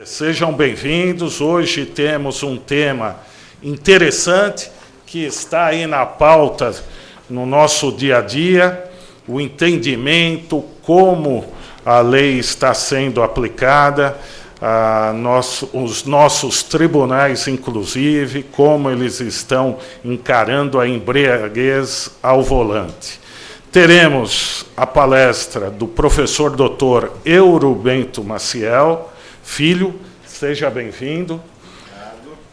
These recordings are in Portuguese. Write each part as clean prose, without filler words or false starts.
Sejam bem-vindos. Hoje temos um tema interessante que está aí na pauta no nosso dia a dia, o entendimento, como a lei está sendo aplicada, os nossos tribunais, inclusive, como eles estão encarando a embriaguez ao volante. Teremos a palestra do professor Dr. Euro Bento Maciel, filho, seja bem-vindo.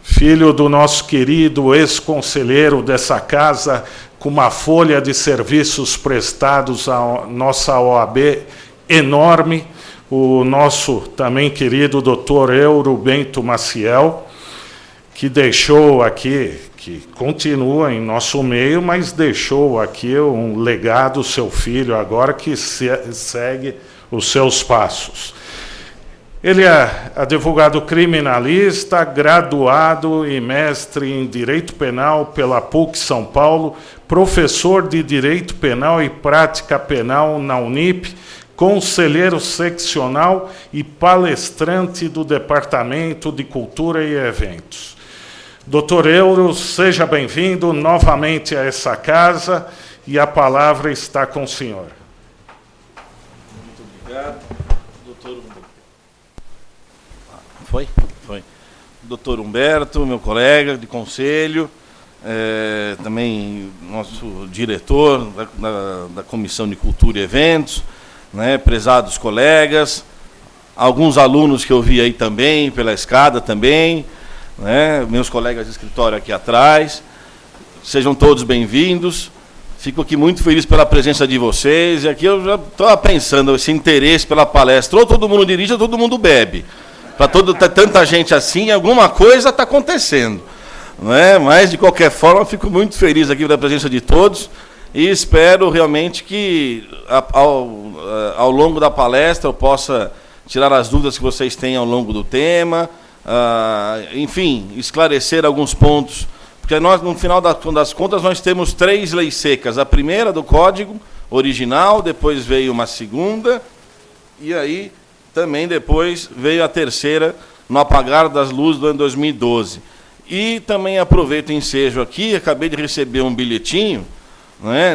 Filho do nosso querido ex-conselheiro dessa casa, com uma folha de serviços prestados à nossa OAB enorme, o nosso também querido doutor Euro Bento Maciel, que deixou aqui, que continua em nosso meio, mas deixou aqui um legado, seu filho, agora que segue os seus passos. Ele é advogado criminalista, graduado e mestre em Direito Penal pela PUC São Paulo, professor de Direito Penal e Prática Penal na Unip, conselheiro seccional e palestrante do Departamento de Cultura e Eventos. Doutor Euro, seja bem-vindo novamente a essa casa e a palavra está com o senhor. Muito obrigado. Foi? Doutor Humberto, meu colega de conselho, também nosso diretor da Comissão de Cultura e Eventos, né, prezados colegas, alguns alunos que eu vi aí também, pela escada também, né, meus colegas de escritório aqui atrás, sejam todos bem-vindos. Fico aqui muito feliz pela presença de vocês, e aqui eu já estou pensando, esse interesse pela palestra, ou todo mundo dirige ou todo mundo bebe. Para tanta gente assim, alguma coisa está acontecendo, não é? Mas, de qualquer forma, fico muito feliz aqui pela presença de todos e espero realmente que, ao longo da palestra, eu possa tirar as dúvidas que vocês têm ao longo do tema, enfim, esclarecer alguns pontos, porque nós, no final das contas, nós temos 3 leis secas. A primeira do Código original, depois veio uma segunda, e aí também depois veio a terceira, no apagar das luzes do ano 2012. E também aproveito o ensejo aqui, acabei de receber um bilhetinho,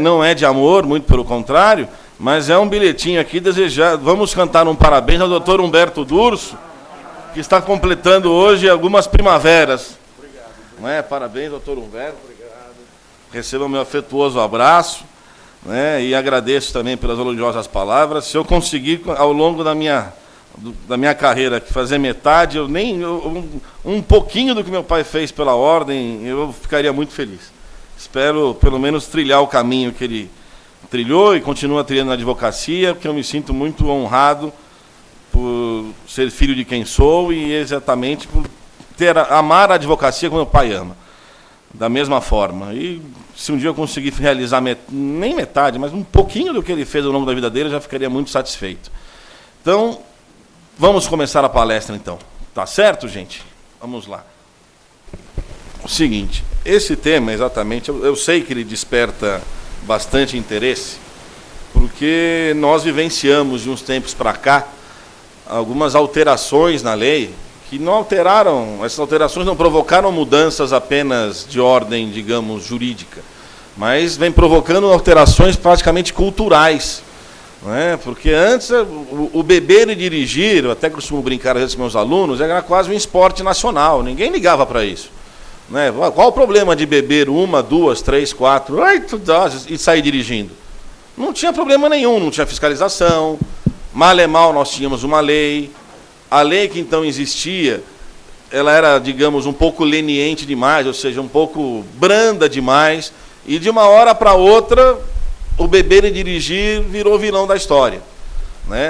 não é de amor, muito pelo contrário, mas é um bilhetinho aqui desejado. Vamos cantar um parabéns ao doutor Humberto Durso, que está completando hoje algumas primaveras. Obrigado. Parabéns, doutor Humberto. Obrigado. Receba o meu afetuoso abraço, e agradeço também pelas elogiosas palavras. Se eu conseguir, ao longo da minha carreira, fazer metade, um pouquinho do que meu pai fez pela ordem, eu ficaria muito feliz. Espero, pelo menos, trilhar o caminho que ele trilhou e continua trilhando na advocacia, porque eu me sinto muito honrado por ser filho de quem sou e exatamente por amar a advocacia como meu pai ama, da mesma forma. E se um dia eu conseguir realizar nem metade, mas um pouquinho do que ele fez ao longo da vida dele, eu já ficaria muito satisfeito. Então, vamos começar a palestra, então. Tá certo, gente? Vamos lá. O seguinte, esse tema, exatamente, eu sei que ele desperta bastante interesse, porque nós vivenciamos, de uns tempos para cá, algumas alterações na lei, que não alteraram, essas alterações não provocaram mudanças apenas de ordem, digamos, jurídica, mas vem provocando alterações praticamente culturais. Porque antes o beber e dirigir, eu até costumo brincar às vezes com meus alunos, era quase um esporte nacional, ninguém ligava para isso. Qual o problema de beber 1, 2, 3, 4 e sair dirigindo? Não tinha problema nenhum, não tinha fiscalização, mal e mal nós tínhamos uma lei, a lei que então existia, ela era, digamos, um pouco leniente demais, ou seja, um pouco branda demais, e de uma hora para outra o beber e dirigir virou vilão da história.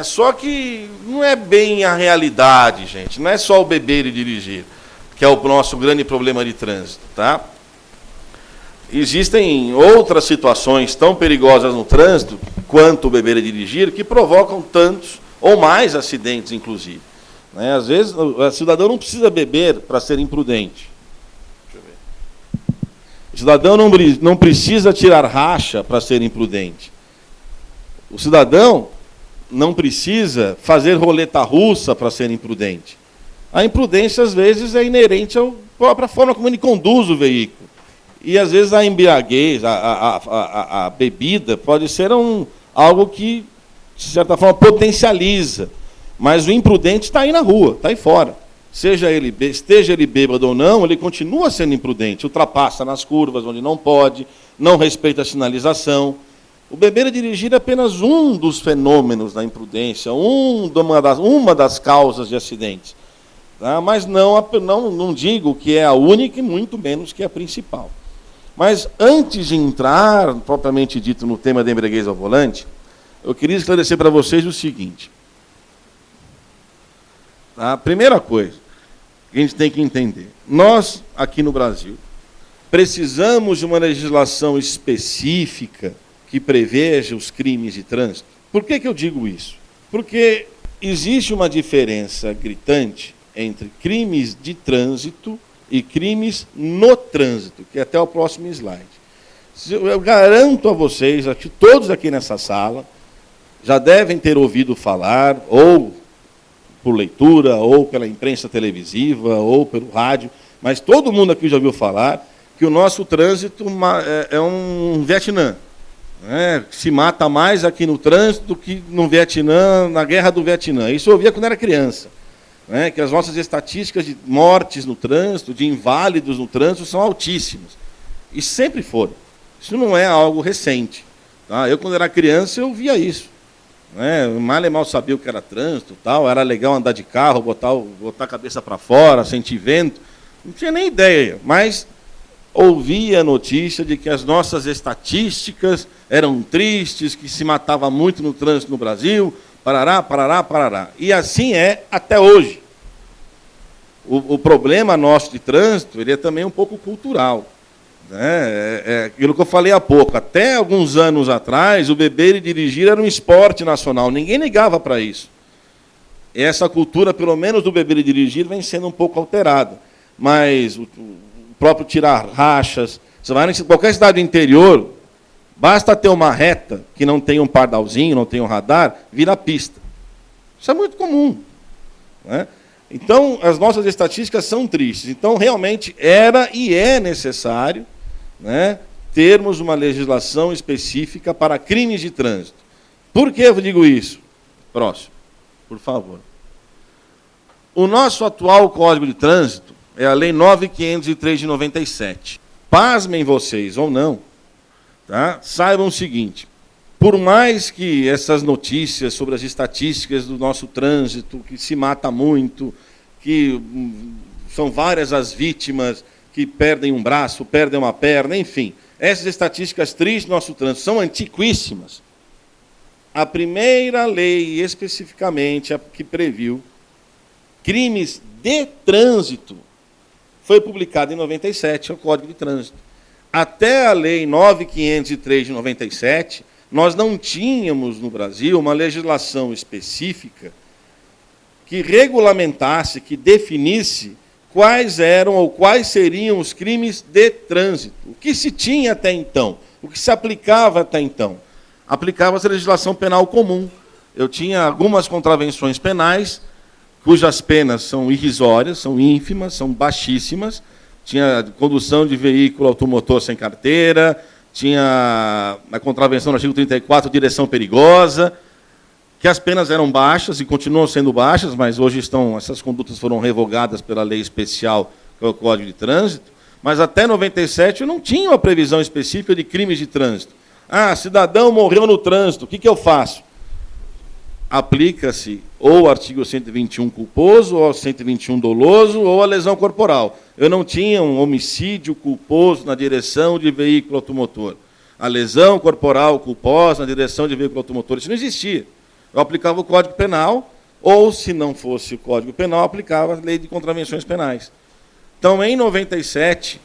Só que não é bem a realidade, gente. Não é só o beber e dirigir, que é o nosso grande problema de trânsito. Tá? Existem outras situações tão perigosas no trânsito quanto o beber e dirigir, que provocam tantos ou mais acidentes, inclusive. Às vezes, o cidadão não precisa beber para ser imprudente. O cidadão não precisa tirar racha para ser imprudente. O cidadão não precisa fazer roleta russa para ser imprudente. A imprudência, às vezes, é inerente à própria forma como ele conduz o veículo. E, às vezes, a embriaguez, a bebida, pode ser algo que, de certa forma, potencializa. Mas o imprudente está aí na rua, está aí fora. Esteja ele bêbado ou não, ele continua sendo imprudente. Ultrapassa nas curvas onde não pode, não respeita a sinalização. O beber e dirigir é apenas um dos fenômenos da imprudência, uma das causas de acidentes. Tá? Mas não digo que é a única e muito menos que é a principal. Mas antes de entrar, propriamente dito, no tema da embriaguez ao volante, eu queria esclarecer para vocês o seguinte. A primeira coisa que a gente tem que entender, nós, aqui no Brasil, precisamos de uma legislação específica que preveja os crimes de trânsito. Por que eu digo isso? Porque existe uma diferença gritante entre crimes de trânsito e crimes no trânsito, que é até o próximo slide. Eu garanto a vocês, todos aqui nessa sala, já devem ter ouvido falar, ou por leitura, ou pela imprensa televisiva, ou pelo rádio, mas todo mundo aqui já ouviu falar que o nosso trânsito é um Vietnã. Se mata mais aqui no trânsito do que no Vietnã, na guerra do Vietnã. Isso eu ouvia quando era criança. Que as nossas estatísticas de mortes no trânsito, de inválidos no trânsito, são altíssimas. E sempre foram. Isso não é algo recente. Tá? Eu, quando era criança, eu via isso. Mal e mal sabia o que era trânsito, tal. Era legal andar de carro, botar a cabeça para fora, sentir vento. Não tinha nem ideia, mas ouvia a notícia de que as nossas estatísticas eram tristes, que se matava muito no trânsito no Brasil, parará, parará, parará. E assim é até hoje. O problema nosso de trânsito, ele é também um pouco cultural. É aquilo que eu falei há pouco. Até alguns anos atrás, o beber e dirigir era um esporte nacional. Ninguém ligava para isso. E essa cultura, pelo menos do beber e dirigir, vem sendo um pouco alterada. Mas o próprio tirar rachas, você vai em qualquer cidade do interior, basta ter uma reta que não tem um pardalzinho, não tem um radar, vira pista. Isso é muito comum. Então, as nossas estatísticas são tristes. Então, realmente, era e é necessário termos uma legislação específica para crimes de trânsito. Por que eu digo isso? Próximo, por favor. O nosso atual Código de Trânsito é a Lei 9.503 de 97. Pasmem vocês, ou não, tá? Saibam o seguinte, por mais que essas notícias sobre as estatísticas do nosso trânsito, que se mata muito, que são várias as vítimas que perdem um braço, perdem uma perna, enfim, essas estatísticas tristes do nosso trânsito são antiquíssimas. A primeira lei, especificamente, a que previu crimes de trânsito, foi publicada em 97, é o Código de Trânsito. Até a Lei 9.503 de 97, nós não tínhamos no Brasil uma legislação específica que regulamentasse, que definisse quais eram ou quais seriam os crimes de trânsito. O que se tinha até então, o que se aplicava até então? Aplicava-se a legislação penal comum. Eu tinha algumas contravenções penais, cujas penas são irrisórias, são ínfimas, são baixíssimas. Tinha condução de veículo automotor sem carteira, tinha a contravenção no artigo 34, direção perigosa, que as penas eram baixas e continuam sendo baixas, mas hoje essas condutas foram revogadas pela lei especial, que é o Código de Trânsito, mas até 97 eu não tinha uma previsão específica de crimes de trânsito. Cidadão morreu no trânsito, o que eu faço? Aplica-se ou o artigo 121 culposo, ou o 121 doloso, ou a lesão corporal. Eu não tinha um homicídio culposo na direção de veículo automotor. A lesão corporal culposa na direção de veículo automotor, isso não existia. Eu aplicava o Código Penal, ou, se não fosse o Código Penal, aplicava a Lei de Contravenções Penais. Então, em 97,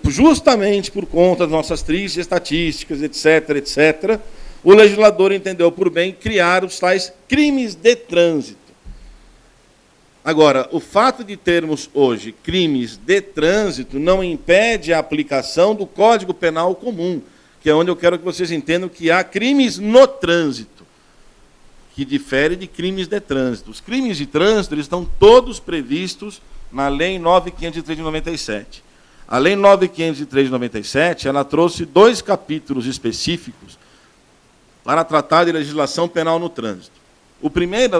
justamente por conta das nossas tristes estatísticas, etc., etc., o legislador entendeu por bem criar os tais crimes de trânsito. Agora, o fato de termos hoje crimes de trânsito não impede a aplicação do Código Penal comum, que é onde eu quero que vocês entendam que há crimes no trânsito, que difere de crimes de trânsito. Os crimes de trânsito eles estão todos previstos na Lei 9.503 de 97. A Lei 9.503 de 97, ela trouxe 2 capítulos específicos para tratar de legislação penal no trânsito.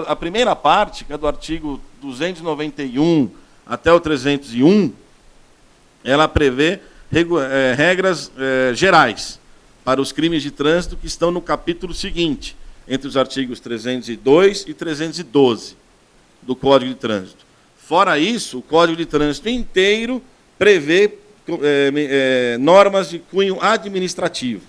A primeira parte, que é do artigo 291 até o 301, ela prevê regras gerais para os crimes de trânsito que estão no capítulo seguinte, entre os artigos 302 e 312 do Código de Trânsito. Fora isso, o Código de Trânsito inteiro prevê normas de cunho administrativo.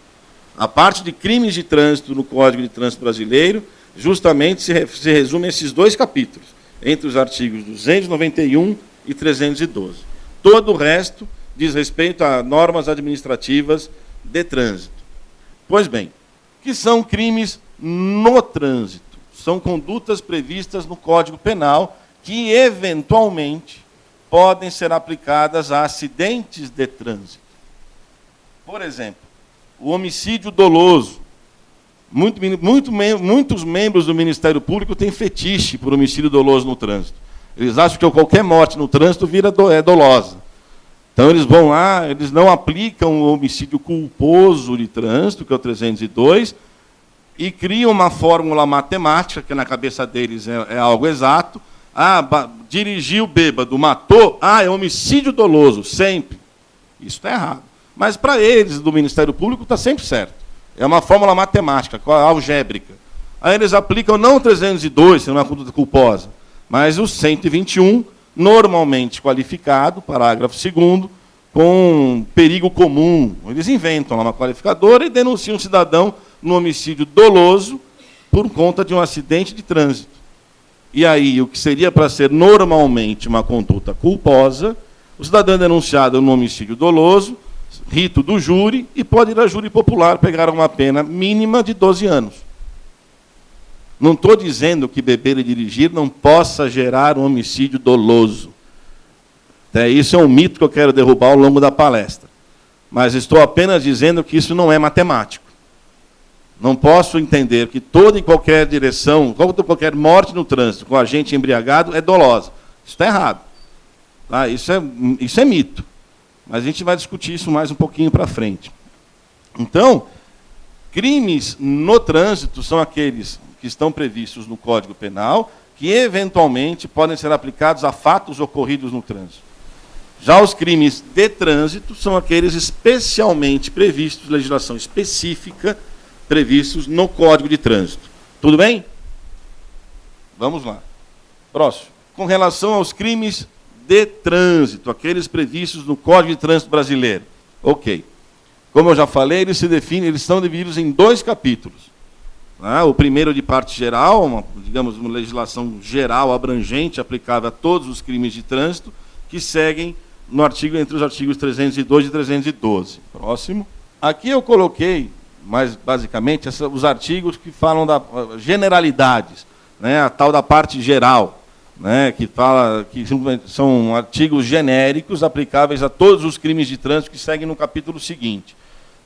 A parte de crimes de trânsito no Código de Trânsito brasileiro justamente se resume a esses 2 capítulos, entre os artigos 291 e 312. Todo o resto diz respeito a normas administrativas de trânsito. Pois bem, o que são crimes no trânsito? São condutas previstas no Código Penal que, eventualmente, podem ser aplicadas a acidentes de trânsito. Por exemplo, o homicídio doloso. Muitos membros do Ministério Público têm fetiche por homicídio doloso no trânsito. Eles acham que qualquer morte no trânsito é dolosa. Então, eles vão lá, eles não aplicam o homicídio culposo de trânsito, que é o 302, e criam uma fórmula matemática, que na cabeça deles é algo exato. Dirigiu bêbado, matou, é homicídio doloso, sempre. Isso está errado. Mas, para eles, do Ministério Público, está sempre certo. É uma fórmula matemática, algébrica. Aí eles aplicam não o 302, se não é uma conduta culposa, mas o 121, normalmente qualificado, parágrafo 2º, com perigo comum. Eles inventam lá uma qualificadora e denunciam um cidadão no homicídio doloso por conta de um acidente de trânsito. E aí, o que seria para ser normalmente uma conduta culposa, o cidadão é denunciado no homicídio doloso, rito do júri, e pode ir a júri popular pegar uma pena mínima de 12 anos. Não estou dizendo que beber e dirigir não possa gerar um homicídio doloso. Isso é um mito que eu quero derrubar ao longo da palestra. Mas estou apenas dizendo que isso não é matemático. Não posso entender que toda e qualquer direção, qualquer morte no trânsito com agente embriagado é dolosa. Isso está errado. Isso é mito. Mas a gente vai discutir isso mais um pouquinho para frente. Então, crimes no trânsito são aqueles que estão previstos no Código Penal, que eventualmente podem ser aplicados a fatos ocorridos no trânsito. Já os crimes de trânsito são aqueles especialmente previstos, legislação específica, previstos no Código de Trânsito. Tudo bem? Vamos lá. Próximo. Com relação aos crimes de trânsito, aqueles previstos no Código de Trânsito brasileiro. Ok. Como eu já falei, eles estão divididos em 2 capítulos. O primeiro de parte geral, uma legislação geral, abrangente, aplicável a todos os crimes de trânsito, que seguem entre os artigos 302 e 312. Próximo. Aqui eu coloquei, mais basicamente, os artigos que falam das generalidades, a tal da parte geral, que são artigos genéricos aplicáveis a todos os crimes de trânsito que seguem no capítulo seguinte.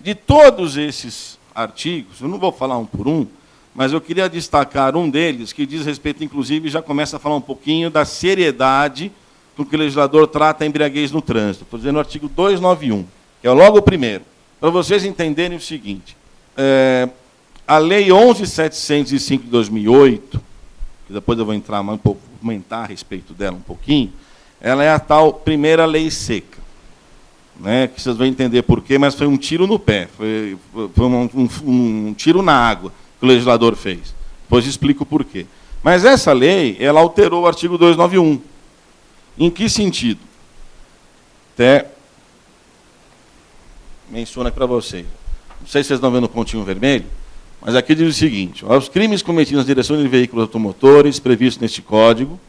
De todos esses artigos, eu não vou falar um por um, mas eu queria destacar um deles, que diz respeito, inclusive, já começa a falar um pouquinho da seriedade com que o legislador trata a embriaguez no trânsito. Estou dizendo o artigo 291, que é logo o primeiro. Para vocês entenderem o seguinte, a Lei 11.705 de 2008, que depois eu vou entrar um pouco, comentar a respeito dela um pouquinho, ela é a tal primeira lei seca. Que vocês vão entender por quê, mas foi um tiro no pé, foi um tiro na água que o legislador fez. Depois explico por quê. Mas essa lei, ela alterou o artigo 291. Em que sentido? Até menciono aqui para vocês. Não sei se vocês estão vendo o pontinho vermelho, mas aqui diz o seguinte: aos crimes cometidos nas direções de veículos automotores, previstos neste Código,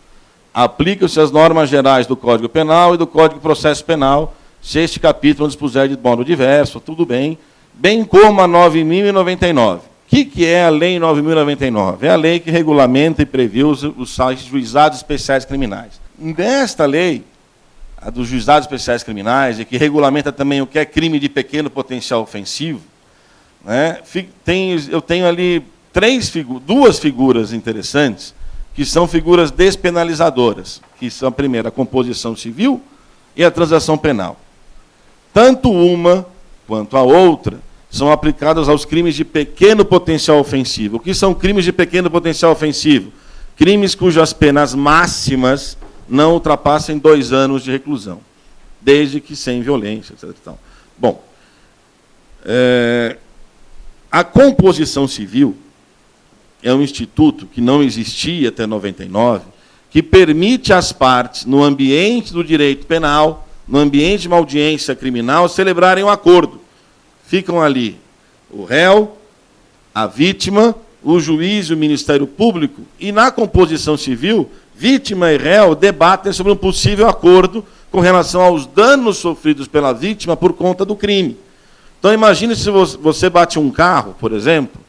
aplicam-se as normas gerais do Código Penal e do Código de Processo Penal, se este capítulo dispuser de modo diverso, tudo bem como a 9.099. O que é a Lei 9.099? É a lei que regulamenta e prevê os juizados especiais criminais. Nesta lei, a dos juizados especiais criminais, e que regulamenta também o que é crime de pequeno potencial ofensivo, eu tenho ali duas figuras interessantes, que são figuras despenalizadoras, que são a primeira, a composição civil e a transação penal. Tanto uma quanto a outra são aplicadas aos crimes de pequeno potencial ofensivo. O que são crimes de pequeno potencial ofensivo? Crimes cujas penas máximas não ultrapassem 2 anos de reclusão, desde que sem violência, etc. Bom, a composição civil é um instituto que não existia até 99, que permite às partes, no ambiente do direito penal, no ambiente de uma audiência criminal, celebrarem um acordo. Ficam ali o réu, a vítima, o juiz e o Ministério Público, e na composição civil, vítima e réu debatem sobre um possível acordo com relação aos danos sofridos pela vítima por conta do crime. Então, imagine se você bate um carro, por exemplo,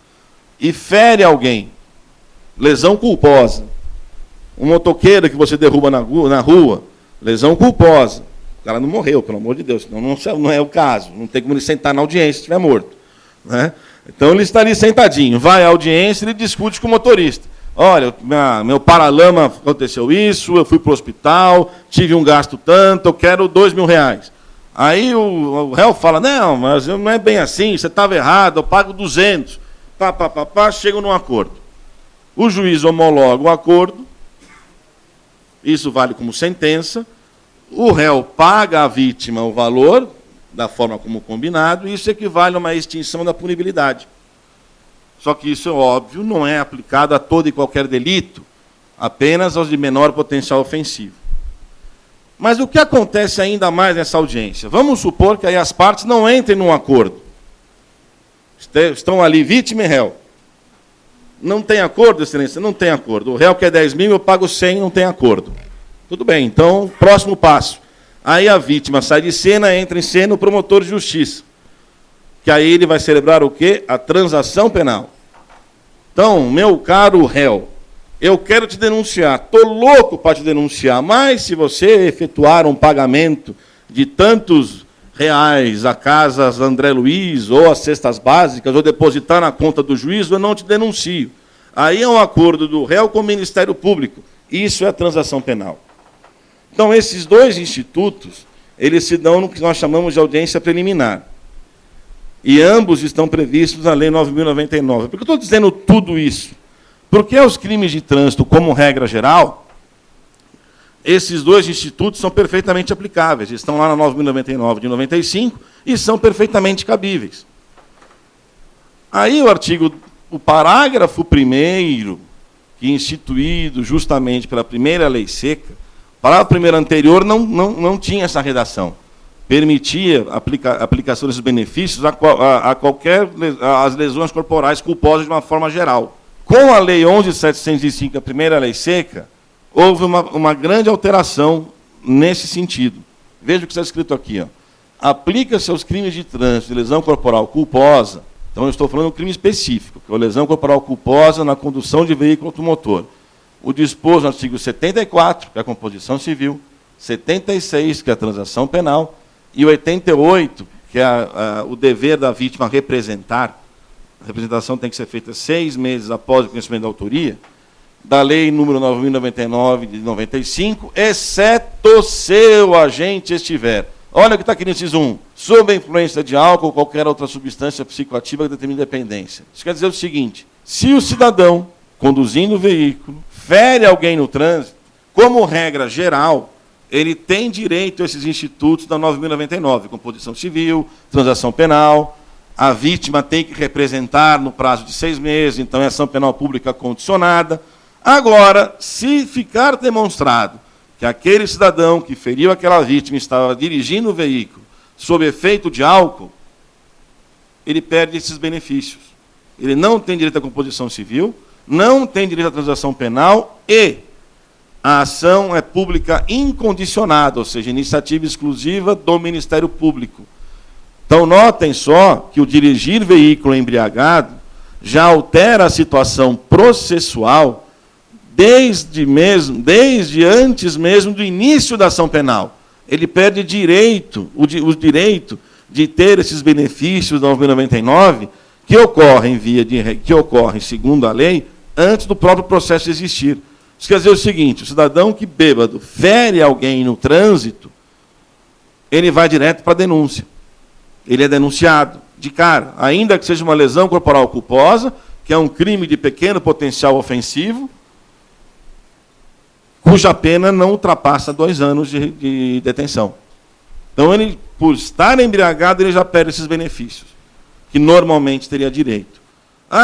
e fere alguém, lesão culposa. Um motoqueiro que você derruba na rua, lesão culposa. O cara não morreu, pelo amor de Deus, senão não é o caso. Não tem como ele sentar na audiência se estiver morto, né? Então, ele está ali sentadinho, vai à audiência e ele discute com o motorista. Olha, meu paralama aconteceu isso, eu fui para o hospital, tive um gasto tanto, eu quero R$2.000. Aí o réu fala, não, mas não é bem assim, você estava errado, eu pago 200. Chegam num acordo. O juiz homologa o acordo, isso vale como sentença, o réu paga à vítima o valor, da forma como combinado, e isso equivale a uma extinção da punibilidade. Só que isso, é óbvio, não é aplicado a todo e qualquer delito, apenas aos de menor potencial ofensivo. Mas o que acontece ainda mais nessa audiência? Vamos supor que aí as partes não entrem num acordo. Estão ali vítima e réu. Não tem acordo, excelência? Não tem acordo. O réu quer 10.000, eu pago 100, não tem acordo. Tudo bem, então, próximo passo. Aí a vítima sai de cena, entra em cena o promotor de justiça. Que aí ele vai celebrar o quê? A transação penal. Então, meu caro réu, eu quero te denunciar, estou louco para te denunciar, mas se você efetuar um pagamento de tantos reais a casas André Luiz, ou as cestas básicas, ou depositar na conta do juiz, eu não te denuncio. Aí é um acordo do réu com o Ministério Público. Isso é a transação penal. Então, esses dois institutos, eles se dão no que nós chamamos de audiência preliminar. E ambos estão previstos na Lei 9.099. Por que eu estou dizendo tudo isso? Porque os crimes de trânsito, como regra geral, esses dois institutos são perfeitamente aplicáveis. Estão lá na 9.099 de 95 e são perfeitamente cabíveis. Aí o parágrafo 1º, que instituído justamente pela primeira lei seca, o parágrafo 1º anterior não tinha essa redação. Permitia a aplicação desses benefícios a qualquer as lesões corporais culposas de uma forma geral. Com a Lei 11.705, a primeira lei seca, houve uma grande alteração nesse sentido. Veja o que está escrito aqui. Aplica-se aos crimes de trânsito de lesão corporal culposa. Então, eu estou falando de um crime específico, que é a lesão corporal culposa na condução de veículo automotor. O disposto no artigo 74, que é a composição civil, 76, que é a transação penal, e 88, que é o dever da vítima representar. A representação tem que ser feita 6 meses após o conhecimento da autoria, da Lei número 9.099 de 95, exceto se o agente estiver. Olha o que está aqui no inciso 1. Sob a influência de álcool ou qualquer outra substância psicoativa que determine dependência. Isso quer dizer o seguinte: se o cidadão, conduzindo o veículo, fere alguém no trânsito, como regra geral, ele tem direito a esses institutos da 9.099, composição civil, transação penal. A vítima tem que representar no prazo de 6 meses, então é ação penal pública condicionada. Agora, se ficar demonstrado que aquele cidadão que feriu aquela vítima estava dirigindo o veículo sob efeito de álcool, ele perde esses benefícios. Ele não tem direito à composição civil, não tem direito à transação penal e a ação é pública incondicionada, ou seja, iniciativa exclusiva do Ministério Público. Então, notem só que o dirigir veículo embriagado já altera a situação processual desde antes mesmo do início da ação penal. Ele perde o direito de ter esses benefícios da 9.099 que ocorrem que ocorrem, segundo a lei, antes do próprio processo existir. Isso quer dizer o seguinte: o cidadão que bêbado fere alguém no trânsito, ele vai direto para a denúncia. Ele é denunciado de cara, ainda que seja uma lesão corporal culposa, que é um crime de pequeno potencial ofensivo, cuja pena não ultrapassa 2 anos de detenção. Então, ele, por estar embriagado, ele já perde esses benefícios, que normalmente teria direito.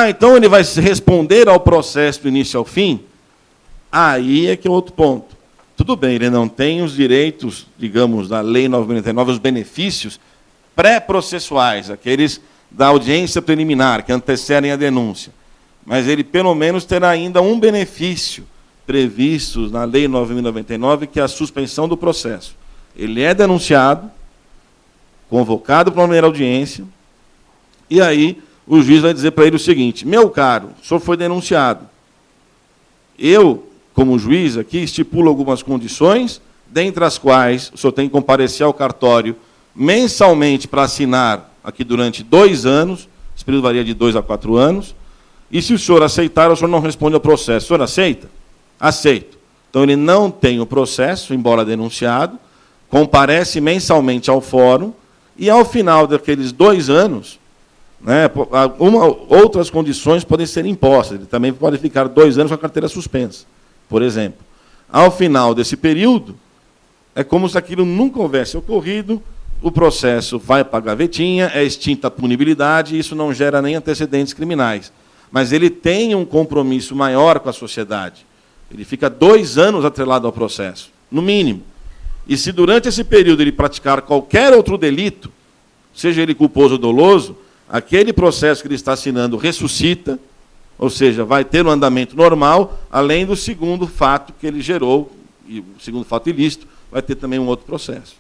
Então ele vai responder ao processo do início ao fim? Aí é que é outro ponto. Tudo bem, ele não tem os direitos, digamos, da Lei 9.099, os benefícios pré-processuais, aqueles da audiência preliminar, que antecedem a denúncia. Mas ele, pelo menos, terá ainda um benefício previsto na Lei 9.099, que é a suspensão do processo. Ele é denunciado, convocado para uma primeira audiência, e aí o juiz vai dizer para ele o seguinte: meu caro, o senhor foi denunciado. Eu, como juiz aqui, estipulo algumas condições, dentre as quais o senhor tem que comparecer ao cartório mensalmente para assinar aqui durante 2 anos, esse período varia de 2 a 4 anos, e se o senhor aceitar, o senhor não responde ao processo. O senhor aceita? Aceito. Então, ele não tem o processo, embora denunciado, comparece mensalmente ao fórum, e ao final daqueles 2 anos, né, outras condições podem ser impostas. Ele também pode ficar 2 anos com a carteira suspensa, por exemplo. Ao final desse período, é como se aquilo nunca houvesse ocorrido, o processo vai para a gavetinha, é extinta a punibilidade, e isso não gera nem antecedentes criminais. Mas ele tem um compromisso maior com a sociedade. Ele fica 2 anos atrelado ao processo, no mínimo. E se durante esse período ele praticar qualquer outro delito, seja ele culposo ou doloso, aquele processo que ele está assinando ressuscita, ou seja, vai ter um andamento normal, além do segundo fato que ele gerou, e o segundo fato ilícito, vai ter também um outro processo.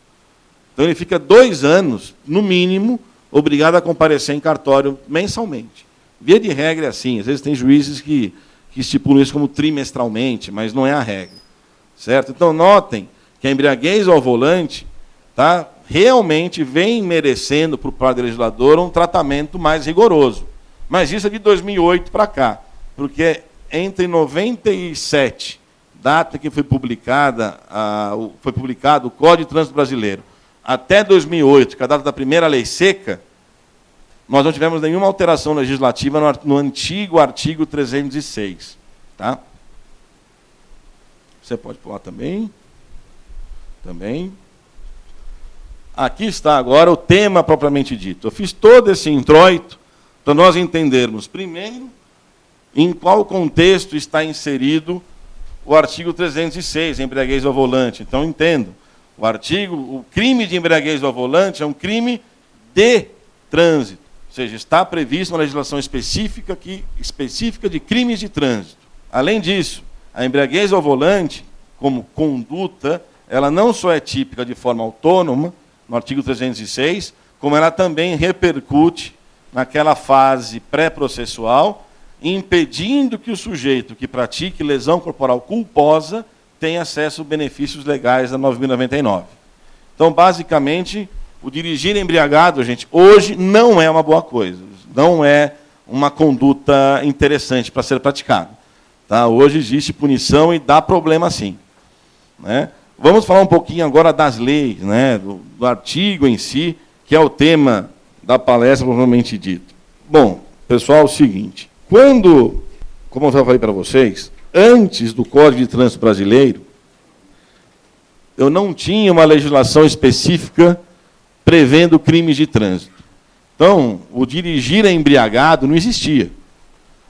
Então ele fica 2 anos, no mínimo, obrigado a comparecer em cartório mensalmente. Via de regra é assim, às vezes tem juízes que estipulam isso como trimestralmente, mas não é a regra. Certo? Então notem que a embriaguez ao volante, tá, realmente vem merecendo, por parte do legislador, um tratamento mais rigoroso. Mas isso é de 2008 para cá, porque entre 97, data que foi publicado o Código de Trânsito Brasileiro, até 2008, que é a data da primeira lei seca, nós não tivemos nenhuma alteração legislativa no antigo artigo 306. Tá? Você pode pular também. Também. Aqui está agora o tema propriamente dito. Eu fiz todo esse introito para nós entendermos, primeiro, em qual contexto está inserido o artigo 306, embriaguez ao volante. Então, entendo. O crime de embriaguez ao volante é um crime de trânsito. Ou seja, está previsto uma legislação específica de crimes de trânsito. Além disso, a embriaguez ao volante, como conduta, ela não só é típica de forma autônoma, no artigo 306, como ela também repercute naquela fase pré-processual, impedindo que o sujeito que pratique lesão corporal culposa tenha acesso a benefícios legais da 9.099. Então, basicamente, o dirigir embriagado, gente, hoje não é uma boa coisa, não é uma conduta interessante para ser praticada. Tá? Hoje existe punição e dá problema sim. Né? Vamos falar um pouquinho agora das leis, né, do artigo em si, que é o tema da palestra propriamente dito. Bom, pessoal, é o seguinte, como eu já falei para vocês, antes do Código de Trânsito Brasileiro, eu não tinha uma legislação específica prevendo crimes de trânsito. Então, o dirigir embriagado não existia.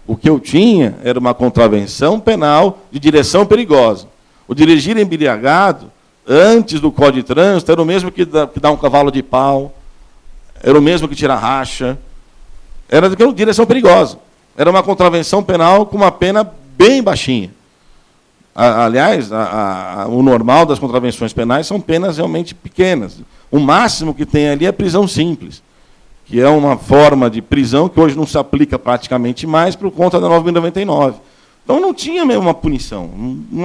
O que eu tinha era uma contravenção penal de direção perigosa. O dirigir embriagado, antes do Código de Trânsito, era o mesmo que dar um cavalo de pau, era o mesmo que tirar racha, era direção perigosa. Era uma contravenção penal com uma pena bem baixinha. Aliás, o normal das contravenções penais são penas realmente pequenas. O máximo que tem ali é prisão simples, que é uma forma de prisão que hoje não se aplica praticamente mais por conta da 9.099. Então não tinha mesmo uma punição.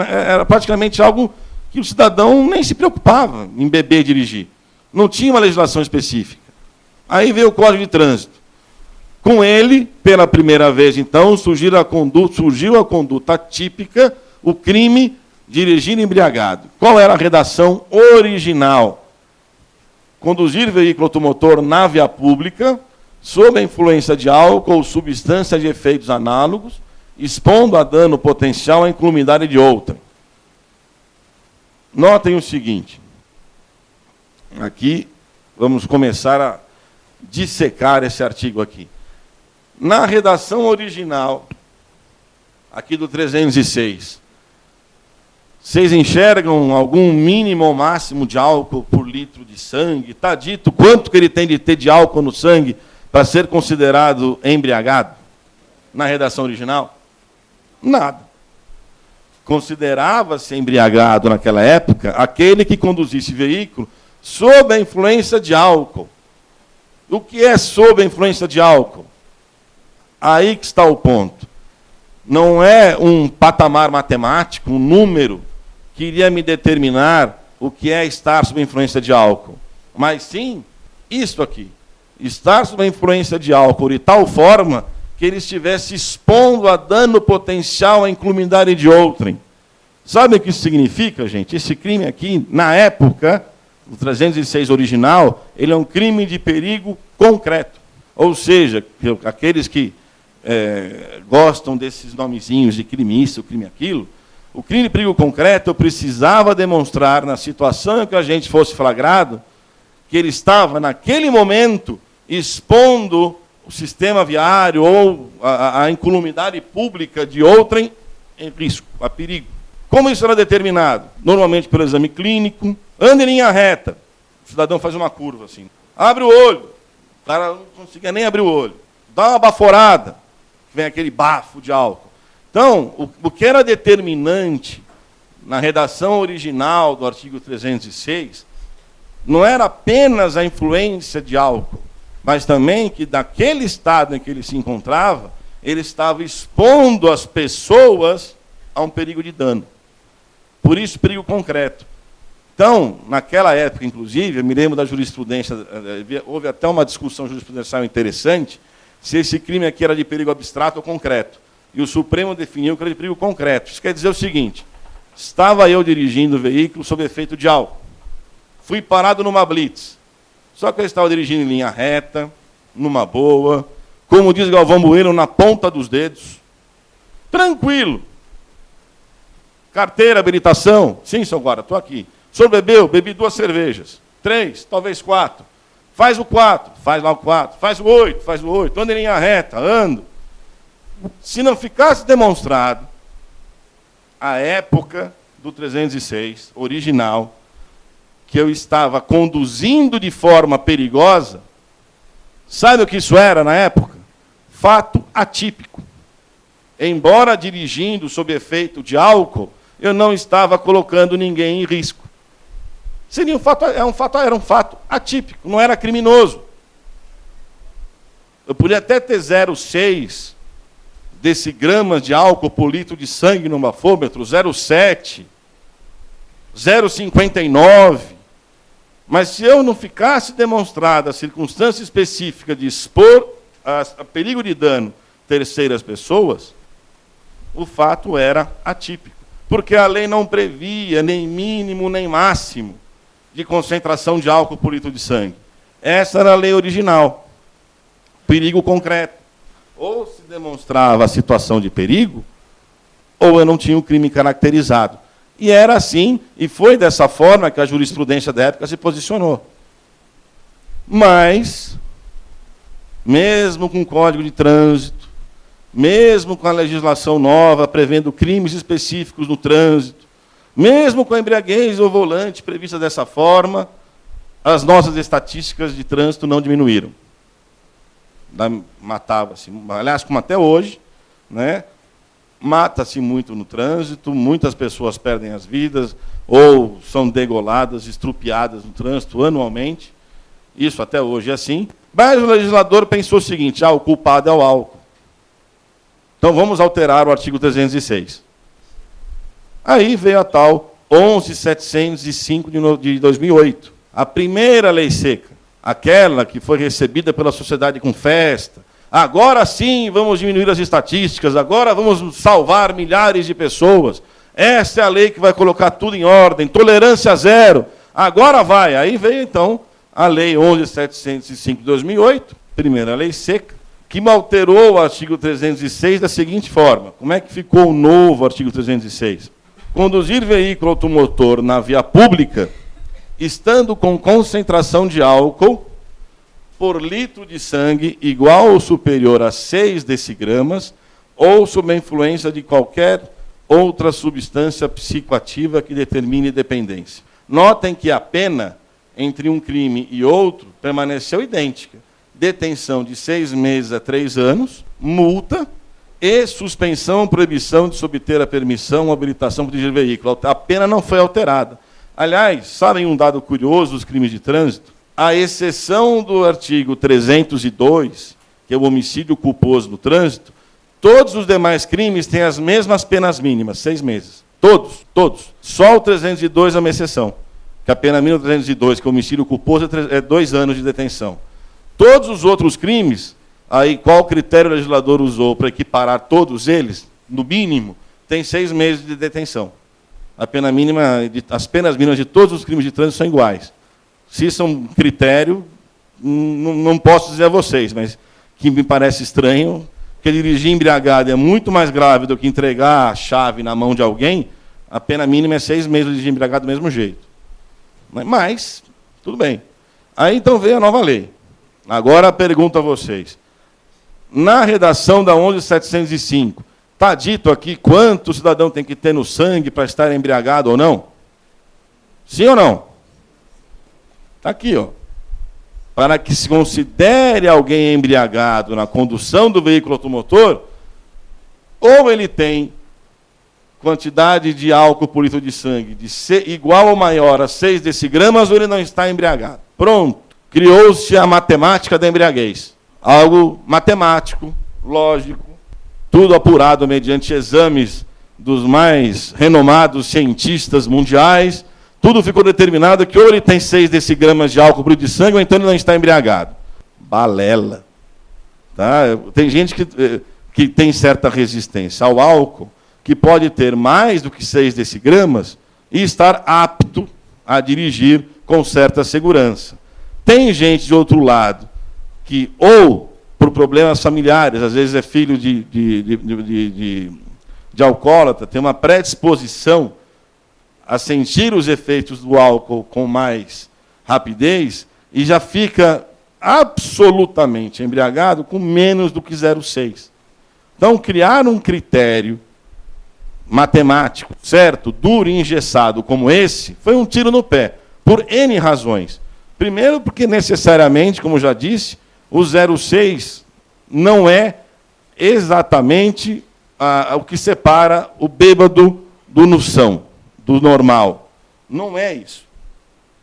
Era praticamente algo que o cidadão nem se preocupava em beber e dirigir. Não tinha uma legislação específica. Aí veio o Código de Trânsito. Com ele, pela primeira vez, então, surgiu a conduta típica, o crime dirigir embriagado. Qual era a redação original? Conduzir veículo automotor na via pública, sob a influência de álcool ou substância de efeitos análogos, expondo a dano potencial à incolumidade de outra. Notem o seguinte. Aqui, vamos começar a dissecar esse artigo aqui. Na redação original, aqui do 306, vocês enxergam algum mínimo ou máximo de álcool por litro de sangue? Está dito quanto que ele tem de ter de álcool no sangue para ser considerado embriagado? Na redação original? Nada. Considerava-se embriagado naquela época aquele que conduzisse veículo sob a influência de álcool. O que é sob a influência de álcool? Aí que está o ponto. Não é um patamar matemático, um número, que iria me determinar o que é estar sob a influência de álcool. Mas sim, isto aqui. Estar sob a influência de álcool de tal forma que ele estivesse expondo a dano potencial à incolumidade de outrem. Sabe o que isso significa, gente? Esse crime aqui, na época, o 306 original, ele é um crime de perigo concreto. Ou seja, aqueles que gostam desses nomezinhos de crime isso, crime aquilo, o crime de perigo concreto eu precisava demonstrar, na situação em que a gente fosse flagrado, que ele estava, naquele momento, expondo o sistema viário ou a incolumidade pública de outrem em risco, a perigo. Como isso era determinado? Normalmente pelo exame clínico. Anda em linha reta. O cidadão faz uma curva assim. Abre o olho. O cara não conseguia nem abrir o olho. Dá uma baforada. Vem aquele bafo de álcool. Então, o que era determinante na redação original do artigo 306 não era apenas a influência de álcool, mas também que, daquele estado em que ele se encontrava, ele estava expondo as pessoas a um perigo de dano. Por isso, perigo concreto. Então, naquela época, inclusive, eu me lembro da jurisprudência, houve até uma discussão jurisprudencial interessante, se esse crime aqui era de perigo abstrato ou concreto. E o Supremo definiu que era de perigo concreto. Isso quer dizer o seguinte, estava eu dirigindo o veículo sob efeito de álcool. Fui parado numa blitz. Só que eu estava dirigindo em linha reta, numa boa, como diz Galvão Bueno, na ponta dos dedos. Tranquilo. Carteira, habilitação. Sim, seu guarda, estou aqui. O senhor bebeu? Bebi 2 cervejas. 3, talvez 4. Faz o 4, faz lá o 4. Faz o 8, faz o 8. Anda em linha reta, ando. Se não ficasse demonstrado a época do 306, original, que eu estava conduzindo de forma perigosa, sabe o que isso era na época? Fato atípico. Embora dirigindo sob efeito de álcool, eu não estava colocando ninguém em risco. Era um fato atípico, não era criminoso. Eu podia até ter 0,6 decigramas de álcool por litro de sangue no bafômetro, 0,7, 0,59. Mas se eu não ficasse demonstrada a circunstância específica de expor a perigo de dano terceiras pessoas, o fato era atípico. Porque a lei não previa nem mínimo nem máximo de concentração de álcool por litro de sangue. Essa era a lei original. Perigo concreto. Ou se demonstrava a situação de perigo, ou eu não tinha o crime caracterizado. E era assim, e foi dessa forma que a jurisprudência da época se posicionou. Mas, mesmo com o Código de Trânsito, mesmo com a legislação nova prevendo crimes específicos no trânsito, mesmo com a embriaguez ao volante prevista dessa forma, as nossas estatísticas de trânsito não diminuíram. Matava-se, aliás, como até hoje, né? Mata-se muito no trânsito, muitas pessoas perdem as vidas ou são degoladas, estrupiadas no trânsito anualmente. Isso até hoje é assim. Mas o legislador pensou o seguinte, o culpado é o álcool. Então vamos alterar o artigo 306. Aí veio a tal 11.705 de 2008. A primeira lei seca, aquela que foi recebida pela sociedade com festa, Agora sim vamos diminuir as estatísticas, agora vamos salvar milhares de pessoas. Essa é a lei que vai colocar tudo em ordem, tolerância zero. Agora vai. Aí veio, então, a Lei 11.705 de 2008, primeira lei seca, que alterou o artigo 306 da seguinte forma. Como é que ficou o novo artigo 306? Conduzir veículo automotor na via pública, estando com concentração de álcool por litro de sangue igual ou superior a 6 decigramas, ou sob a influência de qualquer outra substância psicoativa que determine dependência. Notem que a pena entre um crime e outro permaneceu idêntica. Detenção de 6 meses a 3 anos, multa e suspensão ou proibição de se obter a permissão ou habilitação para dirigir veículo. A pena não foi alterada. Aliás, sabem um dado curioso dos crimes de trânsito? A exceção do artigo 302, que é o homicídio culposo no trânsito, todos os demais crimes têm as mesmas penas mínimas, 6 meses. Todos, todos. Só o 302 é uma exceção. Que a pena mínima do 302, que é o homicídio culposo, é 2 anos de detenção. Todos os outros crimes, aí qual critério o legislador usou para equiparar todos eles, no mínimo, tem 6 meses de detenção. A pena mínima, as penas mínimas de todos os crimes de trânsito são iguais. Se isso é um critério, não posso dizer a vocês, mas que me parece estranho, que dirigir embriagado é muito mais grave do que entregar a chave na mão de alguém, a pena mínima é 6 meses de dirigir embriagado do mesmo jeito. Mas, tudo bem. Aí, então, veio a nova lei. Agora, pergunto a vocês. Na redação da 11.705, está dito aqui quanto o cidadão tem que ter no sangue para estar embriagado ou não? Sim ou não? Está aqui, ó. Para que se considere alguém embriagado na condução do veículo automotor, ou ele tem quantidade de álcool por litro de sangue igual ou maior a 6 decigramas, ou ele não está embriagado. Pronto. Criou-se a matemática da embriaguez. Algo matemático, lógico, tudo apurado mediante exames dos mais renomados cientistas mundiais. Tudo ficou determinado que ou ele tem 6 decigramas de álcool por litro de sangue, ou então ele não está embriagado. Balela. Tá? Tem gente que tem certa resistência ao álcool, que pode ter mais do que 6 decigramas e estar apto a dirigir com certa segurança. Tem gente, de outro lado, que, ou por problemas familiares, às vezes é filho de alcoólatra, tem uma predisposição a sentir os efeitos do álcool com mais rapidez e já fica absolutamente embriagado com menos do que 0,6. Então, criar um critério matemático, certo, duro e engessado como esse, foi um tiro no pé, por N razões. Primeiro, porque necessariamente, como já disse, o 0,6 não é exatamente o que separa o bêbado do noção, do normal. Não é isso.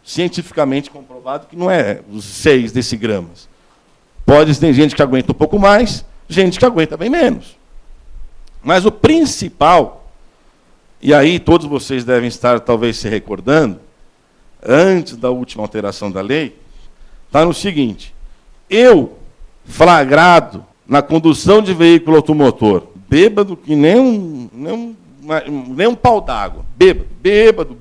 Cientificamente comprovado que não é os 6 decigramas. Pode ter gente que aguenta um pouco mais, gente que aguenta bem menos. Mas o principal, e aí todos vocês devem estar talvez se recordando, antes da última alteração da lei, está no seguinte: eu, flagrado na condução de veículo automotor, bêbado que nem um pau d'água, bêbado,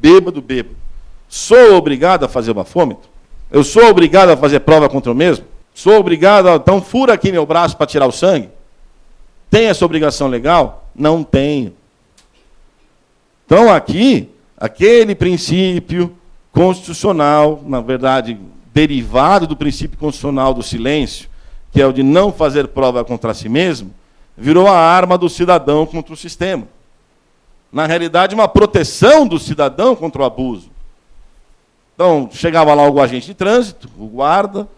sou obrigado a fazer o bafômetro? Eu sou obrigado a fazer prova contra eu mesmo? Sou obrigado a... Então, fura aqui meu braço para tirar o sangue? Tem essa obrigação legal? Não tenho. Então, aqui, aquele princípio constitucional, na verdade, derivado do princípio constitucional do silêncio, que é o de não fazer prova contra si mesmo, virou a arma do cidadão contra o sistema. Na realidade, uma proteção do cidadão contra o abuso. Então, chegava lá o agente de trânsito, o guarda,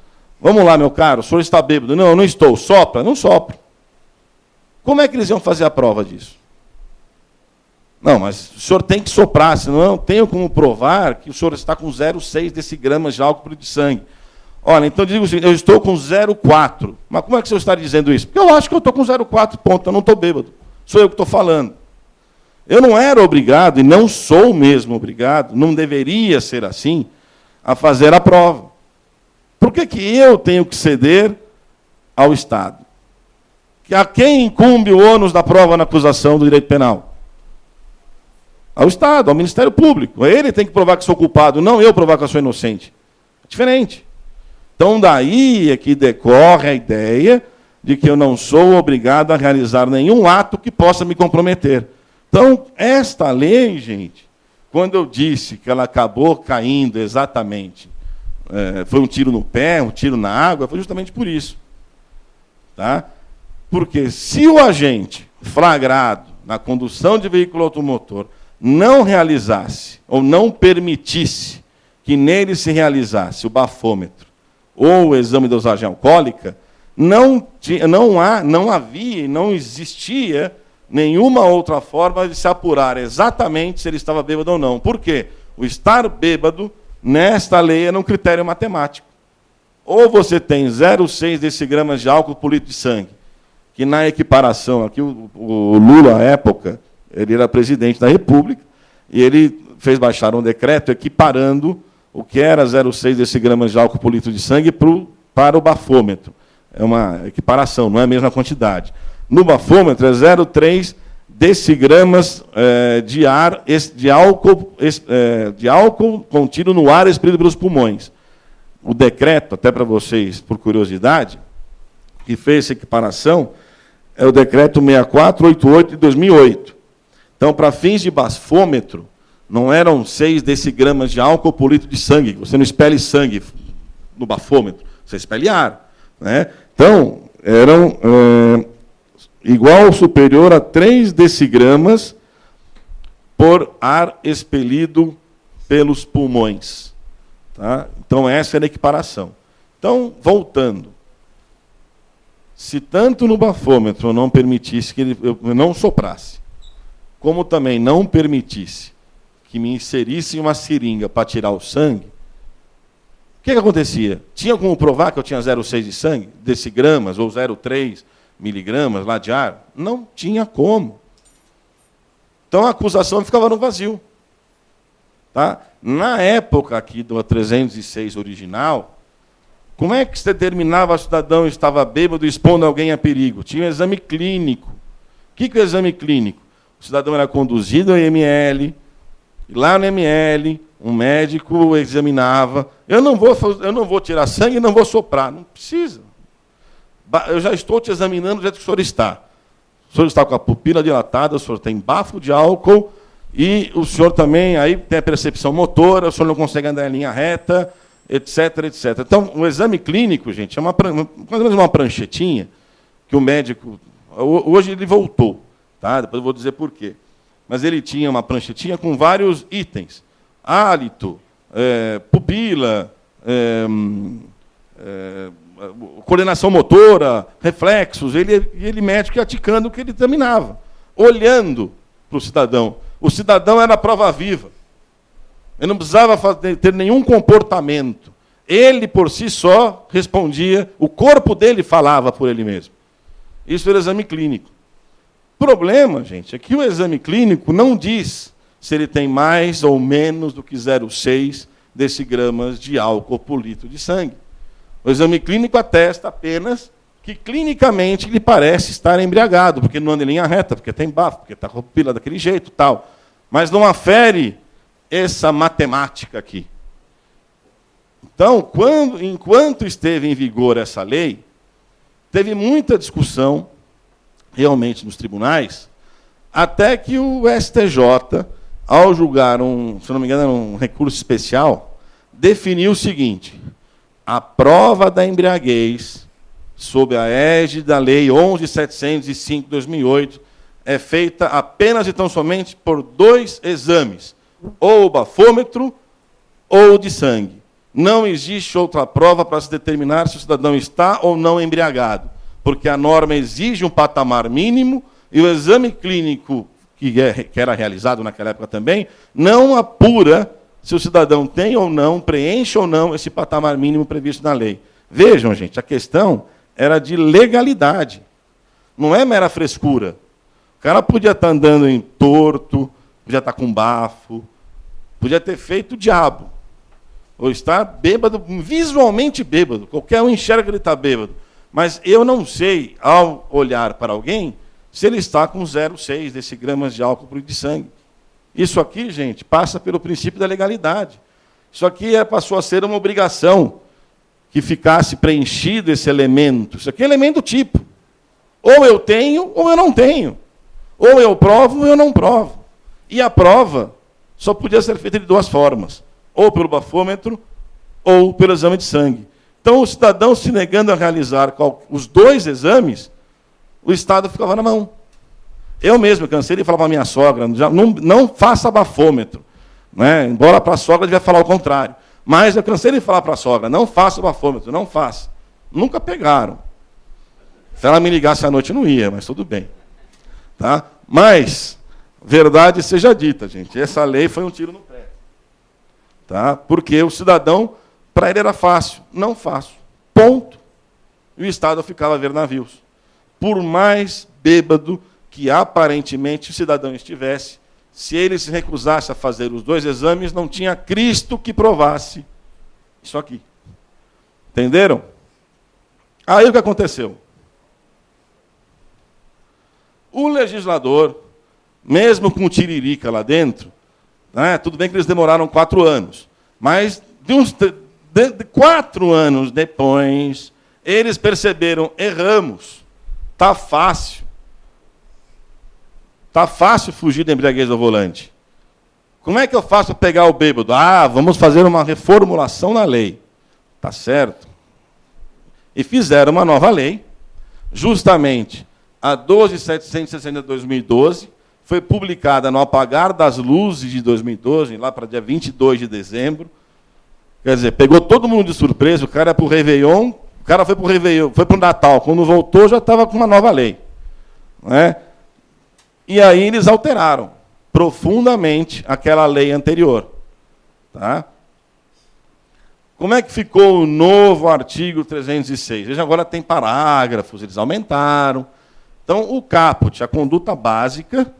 vamos lá, meu caro, o senhor está bêbado? Não, não estou. Sopra? Não sopro. Como é que eles iam fazer a prova disso? Não, mas o senhor tem que soprar, senão eu não tenho como provar que o senhor está com 0,6 decigramas de álcool de sangue. Olha, então digo o seguinte, eu estou com 0,4. Mas como é que o senhor está dizendo isso? Porque eu acho que eu estou com 0,4, ponto, eu não estou bêbado. Sou eu que estou falando. Eu não era obrigado, e não sou mesmo obrigado, não deveria ser assim, a fazer a prova. Por que eu tenho que ceder ao Estado? A quem incumbe o ônus da prova na acusação do direito penal? Ao Estado, ao Ministério Público. Ele tem que provar que sou culpado, não eu provar que eu sou inocente. É diferente. Então, daí é que decorre a ideia de que eu não sou obrigado a realizar nenhum ato que possa me comprometer. Então, esta lei, gente, quando eu disse que ela acabou caindo exatamente, foi um tiro no pé, um tiro na água, foi justamente por isso. Tá? Porque se o agente flagrado na condução de veículo automotor não realizasse ou não permitisse que nele se realizasse o bafômetro ou o exame de dosagem alcoólica, não havia, não existia nenhuma outra forma de se apurar exatamente se ele estava bêbado ou não. Por quê? O estar bêbado, nesta lei, era um critério matemático. Ou você tem 0,6 decigramas de álcool por litro de sangue, que na equiparação, aqui o Lula, à época, ele era presidente da República, e ele fez baixar um decreto equiparando o que era 0,6 decigramas de álcool por litro de sangue para o bafômetro. É uma equiparação, não é a mesma quantidade. No bafômetro é 0,3 decigramas de álcool contido no ar expelido pelos pulmões. O decreto, até para vocês, por curiosidade, que fez essa equiparação, é o decreto 6488 de 2008. Então, para fins de bafômetro, não eram 6 decigramas de álcool por litro de sangue. Você não expele sangue no bafômetro, você expele ar. Né? Então, eram igual ou superior a 3 decigramas por ar expelido pelos pulmões. Tá? Então, essa era a equiparação. Então, voltando. Se tanto no bafômetro eu não permitisse que eu não soprasse, como também não permitisse que me inserisse uma seringa para tirar o sangue, o que acontecia? Tinha como provar que eu tinha 0,6 de sangue, decigramas, ou 0,3 miligramas lá de ar? Não tinha como. Então a acusação ficava no vazio. Tá? Na época aqui do 306 original, como é que se determinava se o cidadão estava bêbado expondo alguém a perigo? Tinha um exame clínico. O que é o exame clínico? O cidadão era conduzido ao IML, e lá no IML, um médico examinava. Eu não vou tirar sangue e não vou soprar. Não precisa. Eu já estou te examinando do jeito que o senhor está. O senhor está com a pupila dilatada, o senhor tem bafo de álcool, e o senhor também aí tem a percepção motora, o senhor não consegue andar em linha reta, etc, etc. Então, o exame clínico, gente, é mais ou menos uma pranchetinha que o médico... Hoje ele voltou, tá? Depois eu vou dizer por quê. Mas ele tinha uma pranchetinha com vários itens. Hálito, pupila, coordenação motora, reflexos. Ele médico ia ticando o que ele examinava, olhando para o cidadão. O cidadão era a prova viva. Ele não precisava ter nenhum comportamento. Ele, por si só, respondia, o corpo dele falava por ele mesmo. Isso era exame clínico. O problema, gente, é que o exame clínico não diz se ele tem mais ou menos do que 0,6 decigramas de álcool por litro de sangue. O exame clínico atesta apenas que, clinicamente, ele parece estar embriagado, porque não anda em linha reta, porque tem bafo, porque está com a pupila daquele jeito, tal. Mas não afere essa matemática aqui. Então, enquanto esteve em vigor essa lei, teve muita discussão, realmente, nos tribunais, até que o STJ, ao julgar se não me engano, era um recurso especial, definiu o seguinte: a prova da embriaguez, sob a égide da Lei 11.705 de 2008, é feita apenas e tão somente por 2 exames, ou o bafômetro ou de sangue. Não existe outra prova para se determinar se o cidadão está ou não embriagado, porque a norma exige um patamar mínimo e o exame clínico, que era realizado naquela época também, não apura se o cidadão tem ou não, preenche ou não esse patamar mínimo previsto na lei. Vejam, gente, a questão era de legalidade, não é mera frescura. O cara podia estar andando em torto, podia estar com bafo, podia ter feito o diabo, ou estar bêbado, visualmente bêbado, qualquer um enxerga que ele está bêbado. Mas eu não sei, ao olhar para alguém, se ele está com 0,6 desse gramas de álcool por litro de sangue. Isso aqui, gente, passa pelo princípio da legalidade. Isso aqui passou a ser uma obrigação que ficasse preenchido esse elemento. Isso aqui é elemento tipo. Ou eu tenho, ou eu não tenho. Ou eu provo, ou eu não provo. E a prova só podia ser feita de duas formas. Ou pelo bafômetro, ou pelo exame de sangue. Então, o cidadão se negando a realizar os dois exames, o Estado ficava na mão. Eu mesmo cansei de falar para a minha sogra, não faça bafômetro. Né? Embora para a sogra devia falar o contrário. Mas eu cansei de falar para a sogra, não faça bafômetro, não faça. Nunca pegaram. Se ela me ligasse à noite, eu não ia, mas tudo bem. Tá? Mas, verdade seja dita, gente, essa lei foi um tiro no pé. Tá? Porque o cidadão, para ele era fácil. Não faço. Ponto. E o Estado ficava a ver navios. Por mais bêbado que aparentemente o cidadão estivesse, se ele se recusasse a fazer os dois exames, não tinha Cristo que provasse isso aqui. Entenderam? Aí o que aconteceu? O legislador, mesmo com o tiririca lá dentro, né, tudo bem que eles demoraram 4 anos, mas de 4 anos depois, eles perceberam, erramos, está fácil. Está fácil fugir da embriaguez ao volante. Como é que eu faço para pegar o bêbado? Vamos fazer uma reformulação na lei. Está certo. E fizeram uma nova lei, justamente a 12.760 de 2012, foi publicada no apagar das luzes de 2012, lá para dia 22 de dezembro. Quer dizer, pegou todo mundo de surpresa, o cara ia para o Réveillon, o cara foi para o Réveillon, foi para o Natal, quando voltou já estava com uma nova lei. Não é? E aí eles alteraram profundamente aquela lei anterior. Tá? Como é que ficou o novo artigo 306? Veja, agora tem parágrafos, eles aumentaram. Então, o caput, a conduta básica,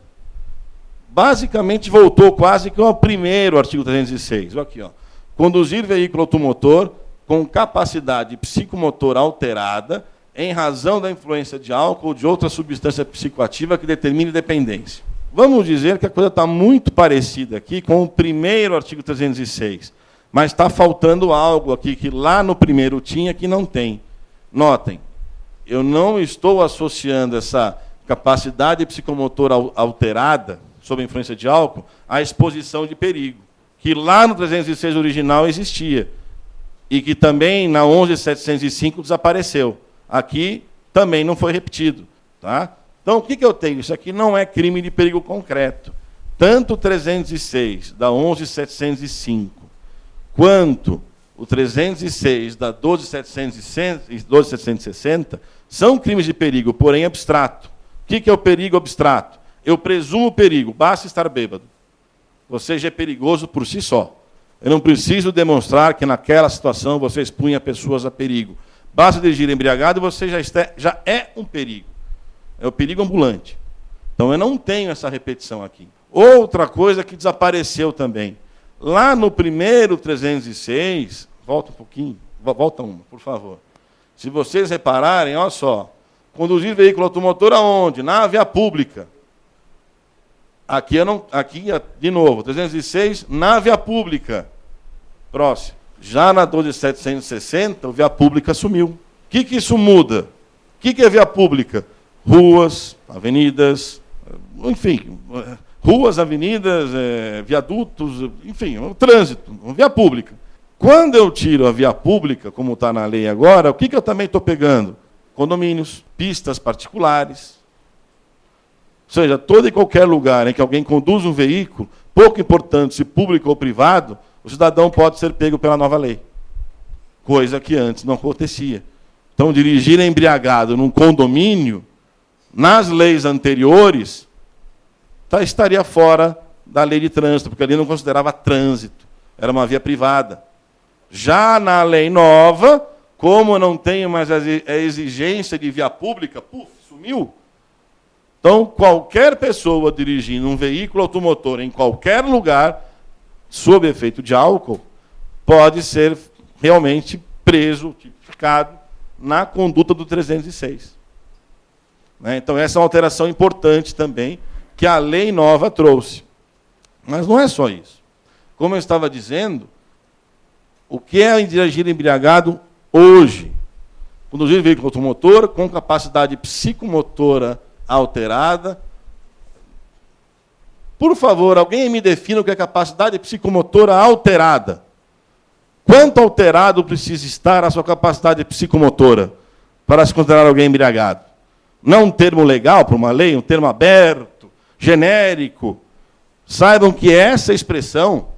basicamente voltou quase que ao primeiro artigo 306. Olha aqui, ó. Conduzir veículo automotor com capacidade psicomotora alterada em razão da influência de álcool ou de outra substância psicoativa que determine dependência. Vamos dizer que a coisa está muito parecida aqui com o primeiro artigo 306, mas está faltando algo aqui que lá no primeiro tinha que não tem. Notem, eu não estou associando essa capacidade psicomotora alterada, sob a influência de álcool, à exposição de perigo, que lá no 306 original existia, e que também na 11.705 desapareceu. Aqui também não foi repetido. Tá? Então, o que eu tenho? Isso aqui não é crime de perigo concreto. Tanto o 306 da 11.705, quanto o 306 da 12.760, são crimes de perigo, porém abstrato. O que é o perigo abstrato? Eu presumo perigo, basta estar bêbado. Você já é perigoso por si só. Eu não preciso demonstrar que naquela situação você expunha pessoas a perigo. Basta dirigir embriagado e você já é um perigo. É o perigo ambulante. Então, eu não tenho essa repetição aqui. Outra coisa que desapareceu também. Lá no primeiro 306, volta um pouquinho, volta uma, por favor. Se vocês repararem, olha só, conduzir veículo automotor aonde? Na via pública. Aqui, de novo, 306, na via pública. Próximo. Já na 12.760, a via pública sumiu. O que isso muda? O que é via pública? Ruas, avenidas, enfim, ruas, avenidas, viadutos, enfim, o trânsito, via pública. Quando eu tiro a via pública, como está na lei agora, o que eu também estou pegando? Condomínios, pistas particulares. Ou seja, todo e qualquer lugar em que alguém conduz um veículo, pouco importante se público ou privado, o cidadão pode ser pego pela nova lei. Coisa que antes não acontecia. Então, dirigir embriagado num condomínio, nas leis anteriores, estaria fora da lei de trânsito, porque ali não considerava trânsito, era uma via privada. Já na lei nova, como eu não tenho mais a exigência de via pública, sumiu. Então, qualquer pessoa dirigindo um veículo automotor em qualquer lugar, sob efeito de álcool, pode ser realmente preso, tipificado na conduta do 306. Né? Então, essa é uma alteração importante também que a lei nova trouxe. Mas não é só isso. Como eu estava dizendo, o que é dirigir embriagado hoje? Conduzir veículo automotor com capacidade psicomotora alterada. Por favor, alguém me defina o que é capacidade psicomotora alterada. Quanto alterado precisa estar a sua capacidade psicomotora para se considerar alguém embriagado? Não é um termo legal para uma lei, um termo aberto, genérico. Saibam que essa expressão,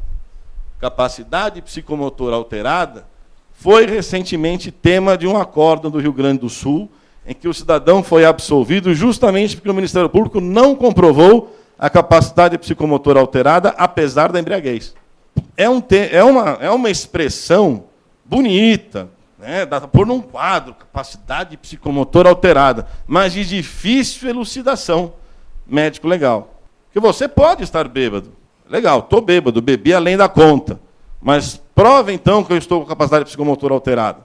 capacidade psicomotora alterada, foi recentemente tema de um acórdão do Rio Grande do Sul, em que o cidadão foi absolvido justamente porque o Ministério Público não comprovou a capacidade psicomotora alterada, apesar da embriaguez. É uma expressão bonita, né, dá para pôr num quadro, capacidade psicomotora alterada, mas de difícil elucidação médico-legal. Porque você pode estar bêbado. Legal, estou bêbado, bebi além da conta. Mas prova, então, que eu estou com capacidade psicomotora alterada.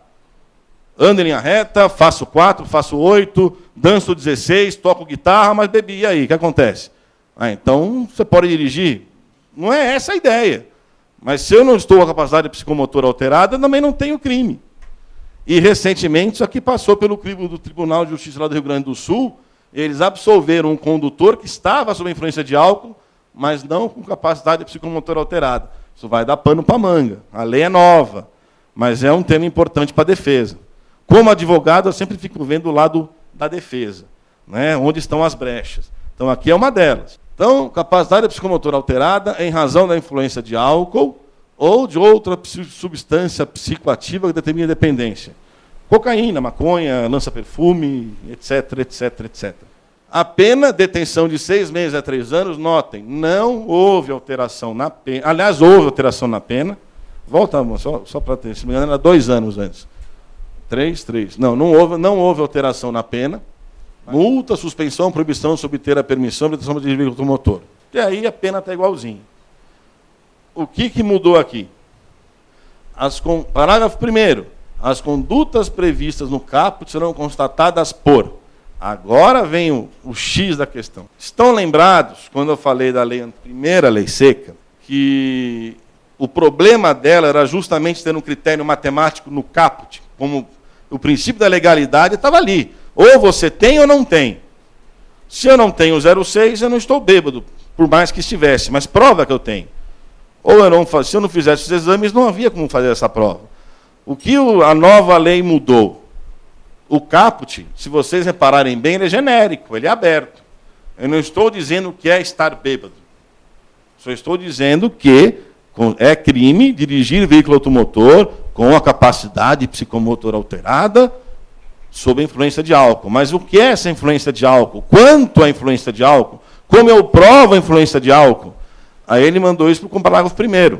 Ando em linha reta, faço 4, faço 8, danço 16, toco guitarra, mas bebi. E aí, o que acontece? Então, você pode dirigir? Não é essa a ideia. Mas se eu não estou com a capacidade psicomotora alterada, também não tenho crime. E, recentemente, isso aqui passou pelo crivo do Tribunal de Justiça lá do Rio Grande do Sul. Eles absolveram um condutor que estava sob influência de álcool, mas não com capacidade psicomotora alterada. Isso vai dar pano para manga. A lei é nova, mas é um tema importante para a defesa. Como advogado, eu sempre fico vendo o lado da defesa, né, onde estão as brechas. Então, aqui é uma delas. Então, capacidade psicomotora alterada em razão da influência de álcool ou de outra substância psicoativa que determina dependência. Cocaína, maconha, lança-perfume, etc, etc, etc. A pena, detenção de 6 meses a 3 anos, notem, não houve alteração na pena. Aliás, houve alteração na pena. Volta, só para ter, se não me engano, era 2 anos antes. 3. Não houve alteração na pena. Multa, suspensão, proibição de obter a permissão de dirigir veículo automotor. E aí a pena está igualzinha. O que mudou aqui? Parágrafo 1º. As condutas previstas no caput serão constatadas por... Agora vem o X da questão. Estão lembrados, quando eu falei da primeira lei seca, que o problema dela era justamente ter um critério matemático no caput, como o princípio da legalidade estava ali. Ou você tem ou não tem. Se eu não tenho 0,6, eu não estou bêbado, por mais que estivesse, mas prova que eu tenho. Ou se eu não fizesse os exames, não havia como fazer essa prova. O que a nova lei mudou? O caput, se vocês repararem bem, ele é genérico, ele é aberto. Eu não estou dizendo que é estar bêbado. Só estou dizendo que é crime dirigir veículo automotor com a capacidade psicomotora alterada sob a influência de álcool. Mas o que é essa influência de álcool? Quanto à influência de álcool? Como eu provo a influência de álcool? Aí ele mandou isso para o parágrafo 1º.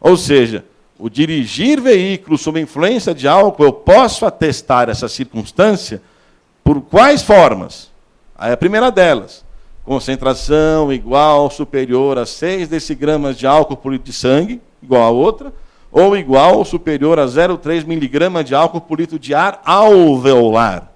Ou seja, o dirigir veículo sob influência de álcool, eu posso atestar essa circunstância por quais formas? Aí a primeira delas, concentração igual, superior a 6 decigramas de álcool por litro de sangue, igual a outra, ou igual ou superior a 0,3 miligrama de álcool por litro de ar alveolar,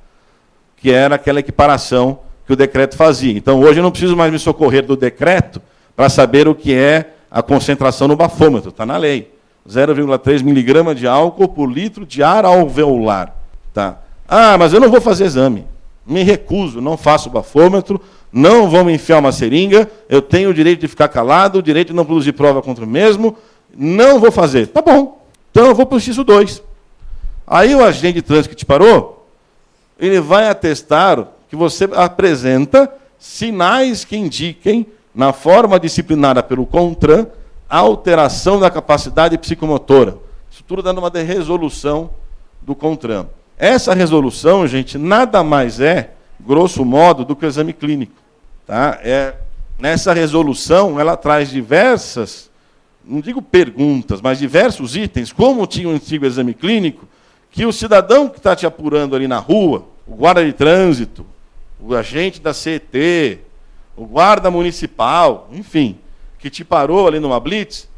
que era aquela equiparação que o decreto fazia. Então, hoje eu não preciso mais me socorrer do decreto para saber o que é a concentração no bafômetro, está na lei. 0,3 miligrama de álcool por litro de ar alveolar. Tá? Ah, mas eu não vou fazer exame. Me recuso, não faço bafômetro, não vou me enfiar uma seringa, eu tenho o direito de ficar calado, o direito de não produzir prova contra o mesmo, não vou fazer. Tá bom, então eu vou para o inciso 2. Aí o agente de trânsito que te parou, ele vai atestar que você apresenta sinais que indiquem, na forma disciplinada pelo CONTRAN, a alteração da capacidade psicomotora. Isso tudo dando uma resolução do CONTRAN. Essa resolução, gente, nada mais é, grosso modo, do que o exame clínico. Tá? Nessa resolução, ela traz diversas, não digo perguntas, mas diversos itens, como tinha o antigo exame clínico, que o cidadão que está te apurando ali na rua, o guarda de trânsito, o agente da CET, o guarda municipal, enfim, que te parou ali numa blitz,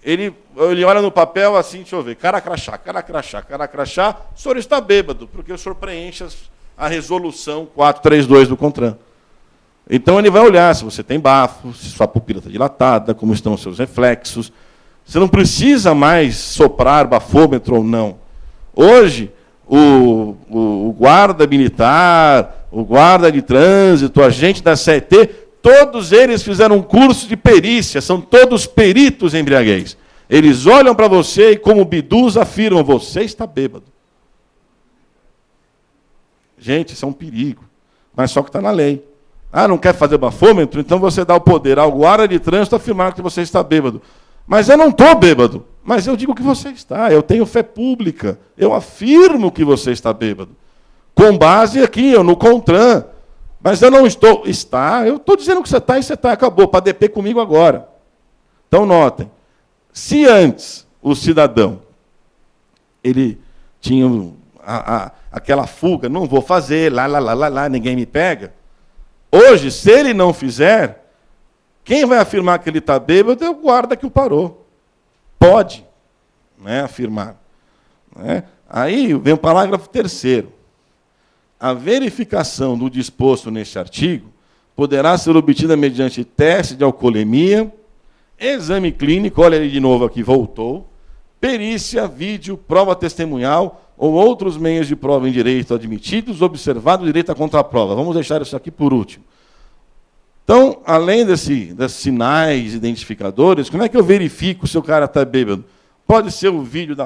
ele ele olha no papel assim, deixa eu ver, cara crachá, o senhor está bêbado, porque o senhor preenche a resolução 432 do CONTRAN. Então ele vai olhar se você tem bafo, se sua pupila está dilatada, como estão os seus reflexos. Você não precisa mais soprar bafômetro ou não. Hoje, o guarda militar, o guarda de trânsito, o agente da CET, todos eles fizeram um curso de perícia, são todos peritos em embriaguez. Eles olham para você e, como bidus, afirmam, você está bêbado. Gente, isso é um perigo, mas só que está na lei. Ah, não quer fazer bafômetro? Então você dá o poder ao guarda de trânsito afirmar que você está bêbado. Mas eu não estou bêbado, mas eu digo que você está, eu tenho fé pública, eu afirmo que você está bêbado. Com base aqui, no CONTRAN. Mas eu não estou. Está, eu estou dizendo que você está e você está, acabou, para DP comigo agora. Então notem, se antes o cidadão, ele tinha aquela fuga, não vou fazer, lá, ninguém me pega. Hoje, se ele não fizer, quem vai afirmar que ele está bêbado é o guarda que o parou. Pode, né, afirmar. Né? Aí vem o parágrafo 3º. A verificação do disposto neste artigo poderá ser obtida mediante teste de alcoolemia, exame clínico, olha ele de novo aqui, voltou, perícia, vídeo, prova testemunhal ou outros meios de prova em direito admitidos, observado o direito à contraprova. Vamos deixar isso aqui por último. Então, além desses sinais identificadores, como é que eu verifico se o cara está bêbado? Pode ser o vídeo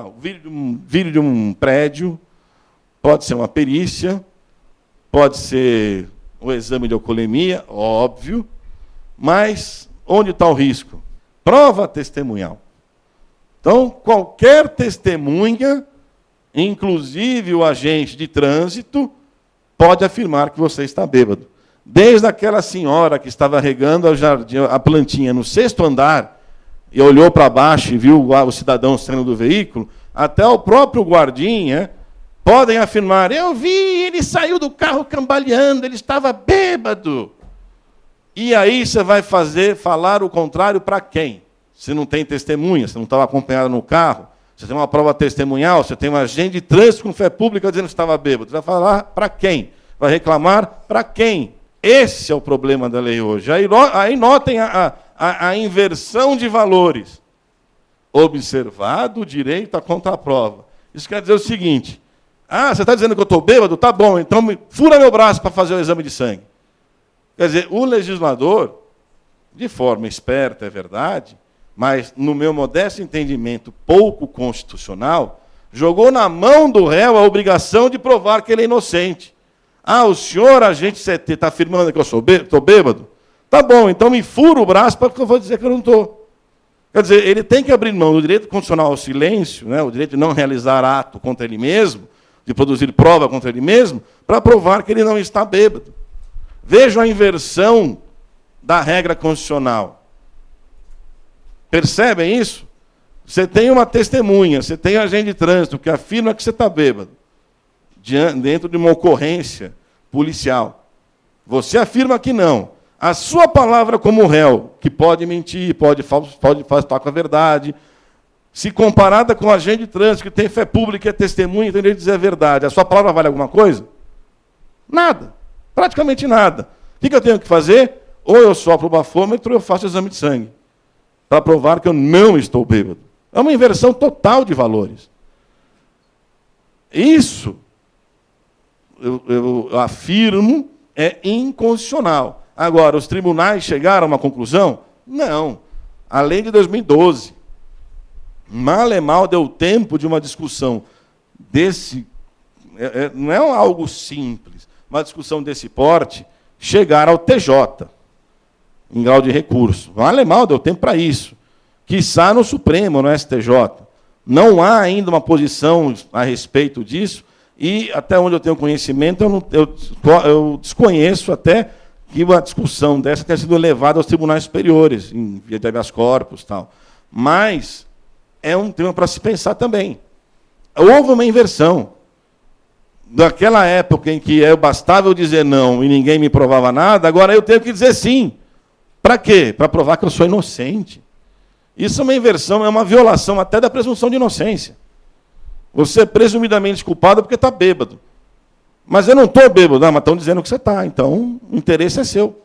de um prédio, pode ser uma perícia, pode ser o exame de alcoolemia, óbvio, mas onde está o risco? Prova testemunhal. Então, qualquer testemunha, inclusive o agente de trânsito, pode afirmar que você está bêbado. Desde aquela senhora que estava regando a plantinha no 6º andar e olhou para baixo e viu o cidadão saindo do veículo, até o próprio guardinha, podem afirmar, eu vi, ele saiu do carro cambaleando, ele estava bêbado. E aí você vai falar o contrário para quem? Se não tem testemunha, se não estava acompanhado no carro, você tem uma prova testemunhal, você tem um agente de trânsito com fé pública dizendo que estava bêbado. Você vai falar para quem? Vai reclamar para quem? Esse é o problema da lei hoje. Aí notem a inversão de valores. Observado o direito à contraprova. Isso quer dizer o seguinte, você está dizendo que eu estou bêbado? Tá bom, então fura meu braço para fazer o exame de sangue. Quer dizer, o legislador, de forma esperta, é verdade, mas, no meu modesto entendimento pouco constitucional, jogou na mão do réu a obrigação de provar que ele é inocente. O senhor, agente CT, está afirmando que eu estou bêbado? Tá bom, então me fura o braço porque eu vou dizer que eu não estou. Quer dizer, ele tem que abrir mão do direito constitucional ao silêncio, né, o direito de não realizar ato contra ele mesmo, de produzir prova contra ele mesmo, para provar que ele não está bêbado. Vejam a inversão da regra constitucional. Percebem isso? Você tem uma testemunha, você tem um agente de trânsito que afirma que você está bêbado, dentro de uma ocorrência policial. Você afirma que não. A sua palavra como réu, que pode mentir, pode faltar com a verdade, se comparada com o agente de trânsito que tem fé pública e é testemunha, tem direito de dizer a verdade, a sua palavra vale alguma coisa? Nada. Praticamente nada. O que eu tenho que fazer? Ou eu sopro o bafômetro ou eu faço o exame de sangue, para provar que eu não estou bêbado. É uma inversão total de valores. Isso, eu afirmo, é inconstitucional. Agora, os tribunais chegaram a uma conclusão? Não. A lei de 2012. Mal e mal deu tempo de uma discussão desse... não é algo simples. Uma discussão desse porte, chegar ao TJ, em grau de recurso. Mal e mal deu tempo para isso. Quiçá no Supremo, no STJ. Não há ainda uma posição a respeito disso, e, até onde eu tenho conhecimento, eu desconheço até que uma discussão dessa tenha sido levada aos tribunais superiores, em via de habeas corpus e tal. Mas é um tema para se pensar também. Houve uma inversão. Daquela época em que bastava eu dizer não e ninguém me provava nada, agora eu tenho que dizer sim. Para quê? Para provar que eu sou inocente. Isso é uma inversão, é uma violação até da presunção de inocência. Você é presumidamente culpado porque está bêbado. Mas eu não estou bêbado, mas estão dizendo que você está. Então, o interesse é seu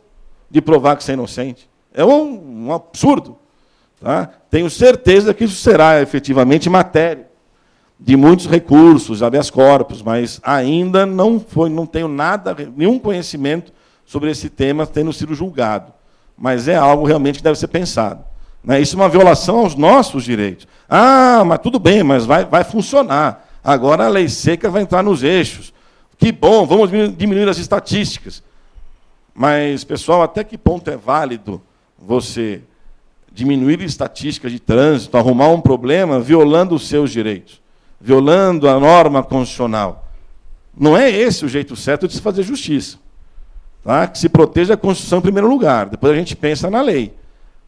de provar que você é inocente. É um absurdo. Tá? Tenho certeza que isso será efetivamente matéria de muitos recursos, habeas corpus, mas ainda não tenho nenhum conhecimento sobre esse tema tendo sido julgado. Mas é algo realmente que deve ser pensado. Né? Isso é uma violação aos nossos direitos. Ah, mas tudo bem, mas vai funcionar. Agora a lei seca vai entrar nos eixos. Que bom, vamos diminuir as estatísticas. Mas, pessoal, até que ponto é válido você diminuir estatísticas de trânsito, arrumar um problema violando os seus direitos, violando a norma constitucional? Não é esse o jeito certo de se fazer justiça. Tá? Que se proteja a Constituição em primeiro lugar, depois a gente pensa na lei.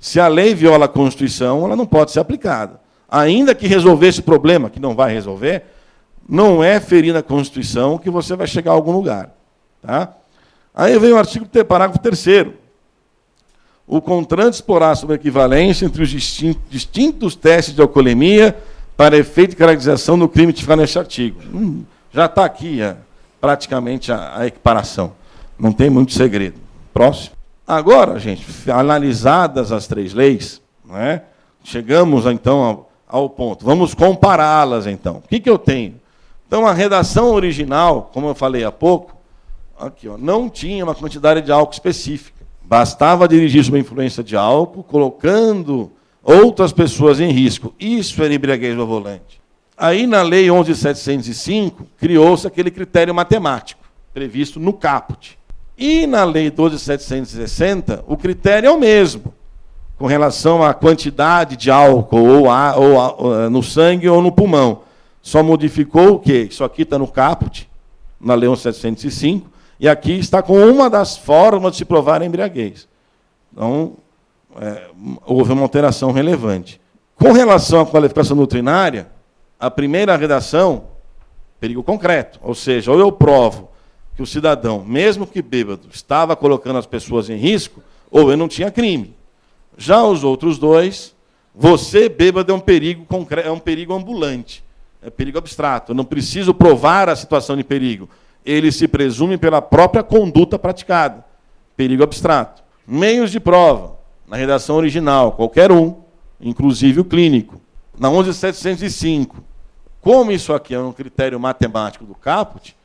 Se a lei viola a Constituição, ela não pode ser aplicada. Ainda que resolver esse problema, que não vai resolver, não é ferindo a Constituição que você vai chegar a algum lugar. Tá? Aí vem o artigo, parágrafo 3º. O CONTRAN disporá sobre a equivalência entre os distintos testes de alcoolemia para efeito de caracterização do crime tipificado neste artigo. Já está aqui praticamente a equiparação. Não tem muito segredo. Próximo. Agora, gente, analisadas as 3 leis, né, chegamos, então, ao ponto. Vamos compará-las, então. O que eu tenho? Então, a redação original, como eu falei há pouco, aqui, ó, não tinha uma quantidade de álcool específica. Bastava dirigir sob a influência de álcool, colocando outras pessoas em risco. Isso era embriaguez ao volante. Aí, na Lei 11.705, criou-se aquele critério matemático, previsto no caput. E na Lei 12.760, o critério é o mesmo, com relação à quantidade de álcool ou no sangue ou no pulmão. Só modificou o quê? Isso aqui está no caput, na Lei 11.705, e aqui está com uma das formas de se provar a embriaguez. Então, houve uma alteração relevante. Com relação à qualificação doutrinária, a primeira redação, perigo concreto, ou seja, ou eu provo que o cidadão, mesmo que bêbado, estava colocando as pessoas em risco, ou eu não tinha crime. Já os outros dois, você bêbado é um perigo concreto, é um perigo ambulante, é perigo abstrato. Eu não preciso provar a situação de perigo. Ele se presume pela própria conduta praticada. Perigo abstrato. Meios de prova, na redação original, qualquer um, inclusive o clínico. Na 11.705, como isso aqui é um critério matemático do caput,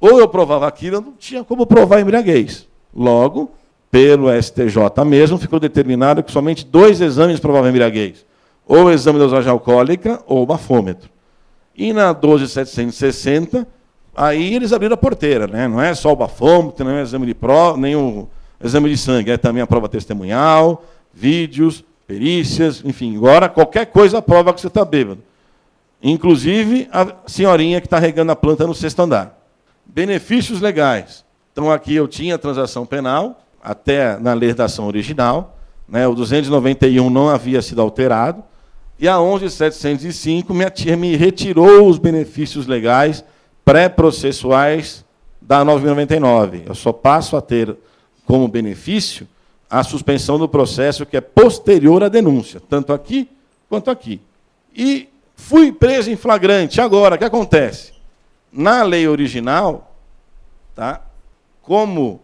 ou eu provava aquilo, eu não tinha como provar a embriaguez. Logo, pelo STJ mesmo, ficou determinado que somente 2 exames provavam a embriaguez. Ou o exame da dosagem alcoólica, ou o bafômetro. E na 12.760, aí eles abriram a porteira, né? Não é só o bafômetro, não é o exame de prova, nem o exame de sangue, é também a prova testemunhal, vídeos, perícias, enfim. Agora, qualquer coisa prova que você está bêbado. Inclusive a senhorinha que está regando a planta no 6º andar. Benefícios legais. Então, aqui eu tinha a transação penal, até na legislação original, né? O 291 não havia sido alterado, e a 11.705 me retirou os benefícios legais pré-processuais da 9.099. Eu só passo a ter como benefício a suspensão do processo que é posterior à denúncia, tanto aqui quanto aqui. E fui preso em flagrante. Agora, o que acontece? Na lei original, tá, como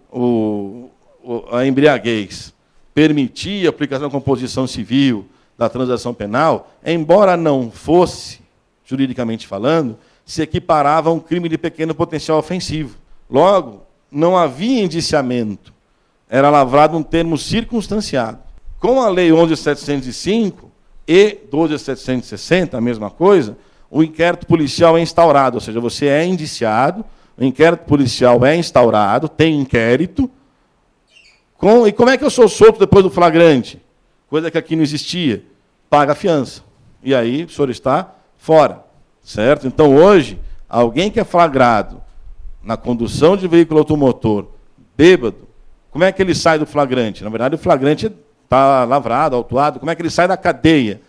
a embriaguez permitia a aplicação da composição civil da transação penal, embora não fosse, juridicamente falando, se equiparava a um crime de pequeno potencial ofensivo. Logo, não havia indiciamento. Era lavrado um termo circunstanciado. Com a Lei 11.705 e 12.760, a mesma coisa, o inquérito policial é instaurado, ou seja, você é indiciado, o inquérito policial é instaurado, tem inquérito. E como é que eu sou solto depois do flagrante? Coisa que aqui não existia. Paga a fiança. E aí o senhor está fora. Certo? Então, hoje, alguém que é flagrado na condução de veículo automotor, bêbado, como é que ele sai do flagrante? Na verdade, o flagrante está lavrado, autuado. Como é que ele sai da cadeia?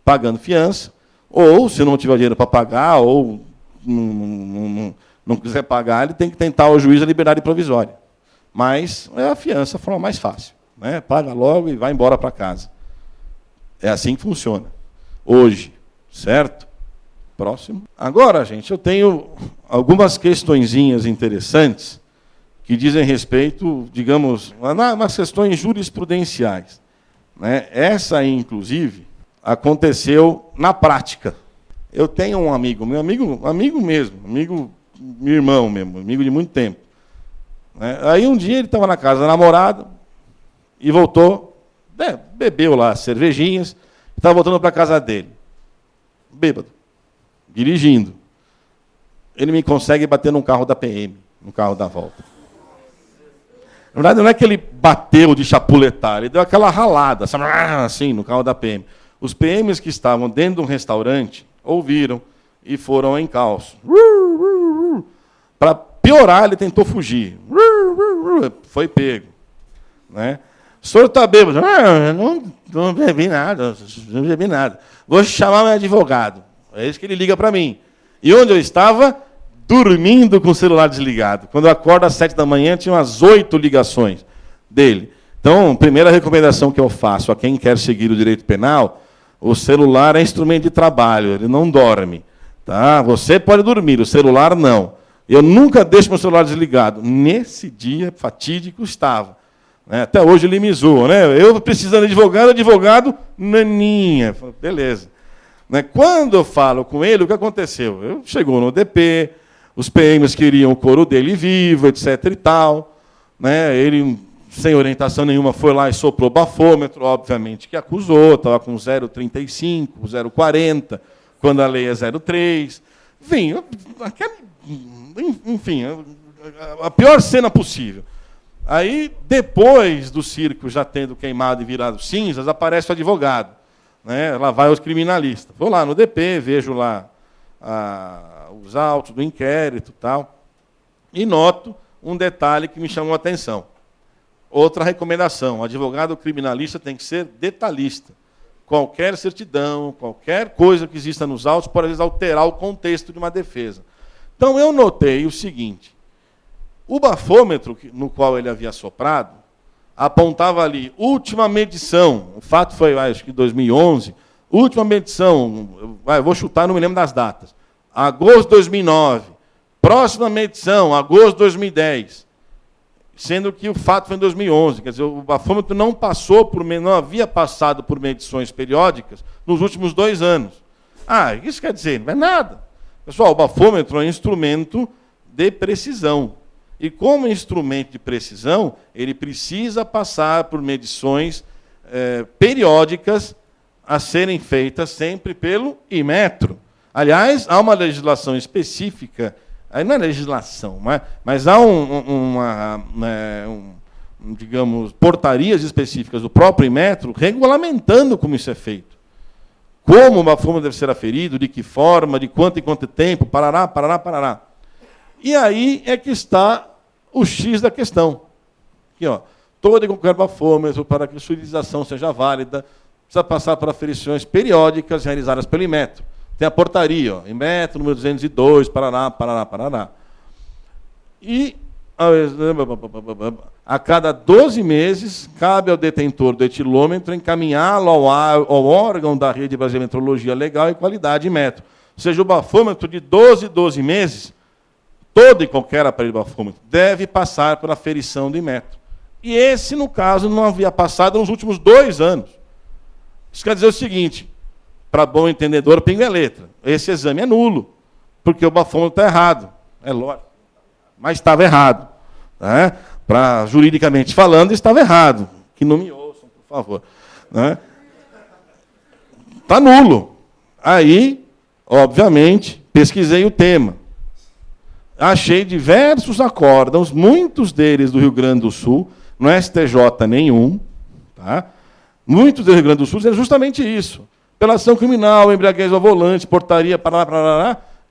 Pagando fiança. Ou, se não tiver dinheiro para pagar, ou não quiser pagar, ele tem que tentar ao juiz a liberdade provisória. Mas é a fiança, a forma mais fácil. Né? Paga logo e vai embora para casa. É assim que funciona. Hoje, certo? Próximo. Agora, gente, eu tenho algumas questõezinhas interessantes que dizem respeito, digamos, a umas questões jurisprudenciais. Né? Essa aí, inclusive, aconteceu na prática. Eu tenho um amigo, meu amigo mesmo, meu irmão mesmo, amigo de muito tempo. Né? Aí um dia ele estava na casa da namorada e voltou, bebeu lá cervejinhas, estava voltando para a casa dele, bêbado, dirigindo. Ele me consegue bater num carro da PM, no carro da volta. Na verdade, não é que ele bateu de chapuletar, ele deu aquela ralada, assim, no carro da PM. Os PMs que estavam dentro de um restaurante ouviram e foram em encalço. Para piorar, ele tentou fugir. Foi pego. Né? O senhor está bêbado? Não bebi nada, não bebi nada. Vou chamar meu advogado. É isso que ele liga para mim. E onde eu estava? Dormindo com o celular desligado. Quando eu acordo às 7 da manhã, tinha umas 8 ligações dele. Então, primeira recomendação que eu faço a quem quer seguir o direito penal, o celular é instrumento de trabalho, ele não dorme. Tá? Você pode dormir, o celular não. Eu nunca deixo meu celular desligado. Nesse dia fatídico estava. Né? Até hoje ele me zoa. Né? Eu precisando de advogado, naninha. Beleza. Né? Quando eu falo com ele, o que aconteceu? Eu chegou no DP, os PMs queriam o couro dele vivo, etc. e tal. Né? Ele, sem orientação nenhuma, foi lá e soprou bafômetro, obviamente que acusou, estava com 0,35, 0,40, quando a lei é 0,3. Enfim, a pior cena possível. Aí, depois do circo já tendo queimado e virado cinzas, aparece o advogado. Né? Lá vai os criminalistas. Vou lá no DP, vejo lá os autos do inquérito e tal, e noto um detalhe que me chamou a atenção. Outra recomendação, o advogado criminalista tem que ser detalhista. Qualquer certidão, qualquer coisa que exista nos autos pode, às vezes, alterar o contexto de uma defesa. Então, eu notei o seguinte, o bafômetro no qual ele havia soprado apontava ali, última medição, o fato foi, acho que 2011, última medição, eu vou chutar, não me lembro das datas, agosto de 2009, próxima medição, agosto de 2010, sendo que o fato foi em 2011, quer dizer, o bafômetro não havia passado por medições periódicas nos últimos 2 anos. Isso quer dizer, não é nada. Pessoal, o bafômetro é um instrumento de precisão. E como instrumento de precisão, ele precisa passar por medições periódicas a serem feitas sempre pelo Inmetro. Aliás, há uma legislação específica, não é legislação, mas há digamos, portarias específicas do próprio Inmetro regulamentando como isso é feito. Como o bafômetro deve ser aferido, de que forma, de quanto em quanto tempo, parará. E aí é que está o X da questão. Aqui, ó, todo e qualquer bafômetro, para que sua utilização seja válida, precisa passar por aferições periódicas realizadas pelo Inmetro. Tem a portaria, ó, Inmetro, número 202, parará. E, a cada 12 meses, cabe ao detentor do etilômetro encaminhá-lo ao órgão da Rede Brasileira de Metrologia Legal e Qualidade Inmetro. Ou seja, o bafômetro de 12 meses, todo e qualquer aparelho bafômetro deve passar pela aferição do Inmetro. E esse, no caso, não havia passado nos últimos 2 anos. Isso quer dizer o seguinte, para bom entendedor, pinga a letra. Esse exame é nulo, porque o bafômetro está errado. É lógico. Mas estava errado. Né? Juridicamente falando, estava errado. Que não me ouçam, por favor. Está nulo. Aí, obviamente, pesquisei o tema. Achei diversos acórdãos, muitos deles do Rio Grande do Sul, no STJ nenhum, tá? Muitos do Rio Grande do Sul dizem justamente isso. Pela ação criminal, embriaguez ao volante, portaria,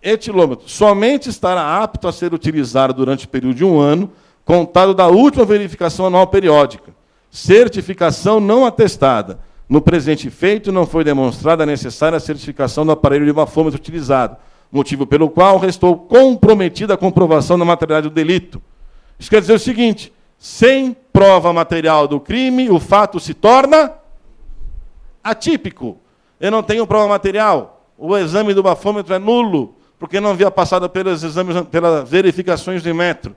etilômetro. Somente estará apto a ser utilizado durante o período de 1 ano, contado da última verificação anual periódica. Certificação não atestada. No presente feito, não foi demonstrada a necessária certificação do aparelho de bafômetro utilizado, motivo pelo qual restou comprometida a comprovação da materialidade do delito. Isso quer dizer o seguinte, sem prova material do crime, o fato se torna atípico. Eu não tenho prova material. O exame do bafômetro é nulo, porque não havia passado pelos exames, pelas verificações do Inmetro.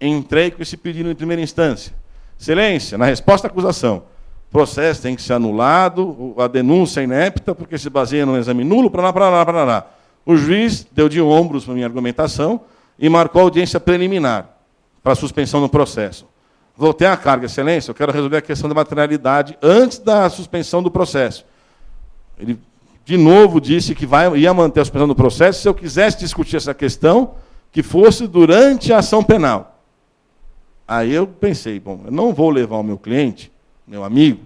Entrei com esse pedido em primeira instância. Excelência, na resposta à acusação, o processo tem que ser anulado, a denúncia é inepta, porque se baseia num exame nulo, para lá. O juiz deu de ombros para a minha argumentação e marcou a audiência preliminar para a suspensão do processo. Voltei à carga, excelência, eu quero resolver a questão da materialidade antes da suspensão do processo. Ele, de novo, disse que ia manter a suspensão do processo se eu quisesse discutir essa questão, que fosse durante a ação penal. Aí eu pensei, bom, eu não vou levar o meu cliente, meu amigo,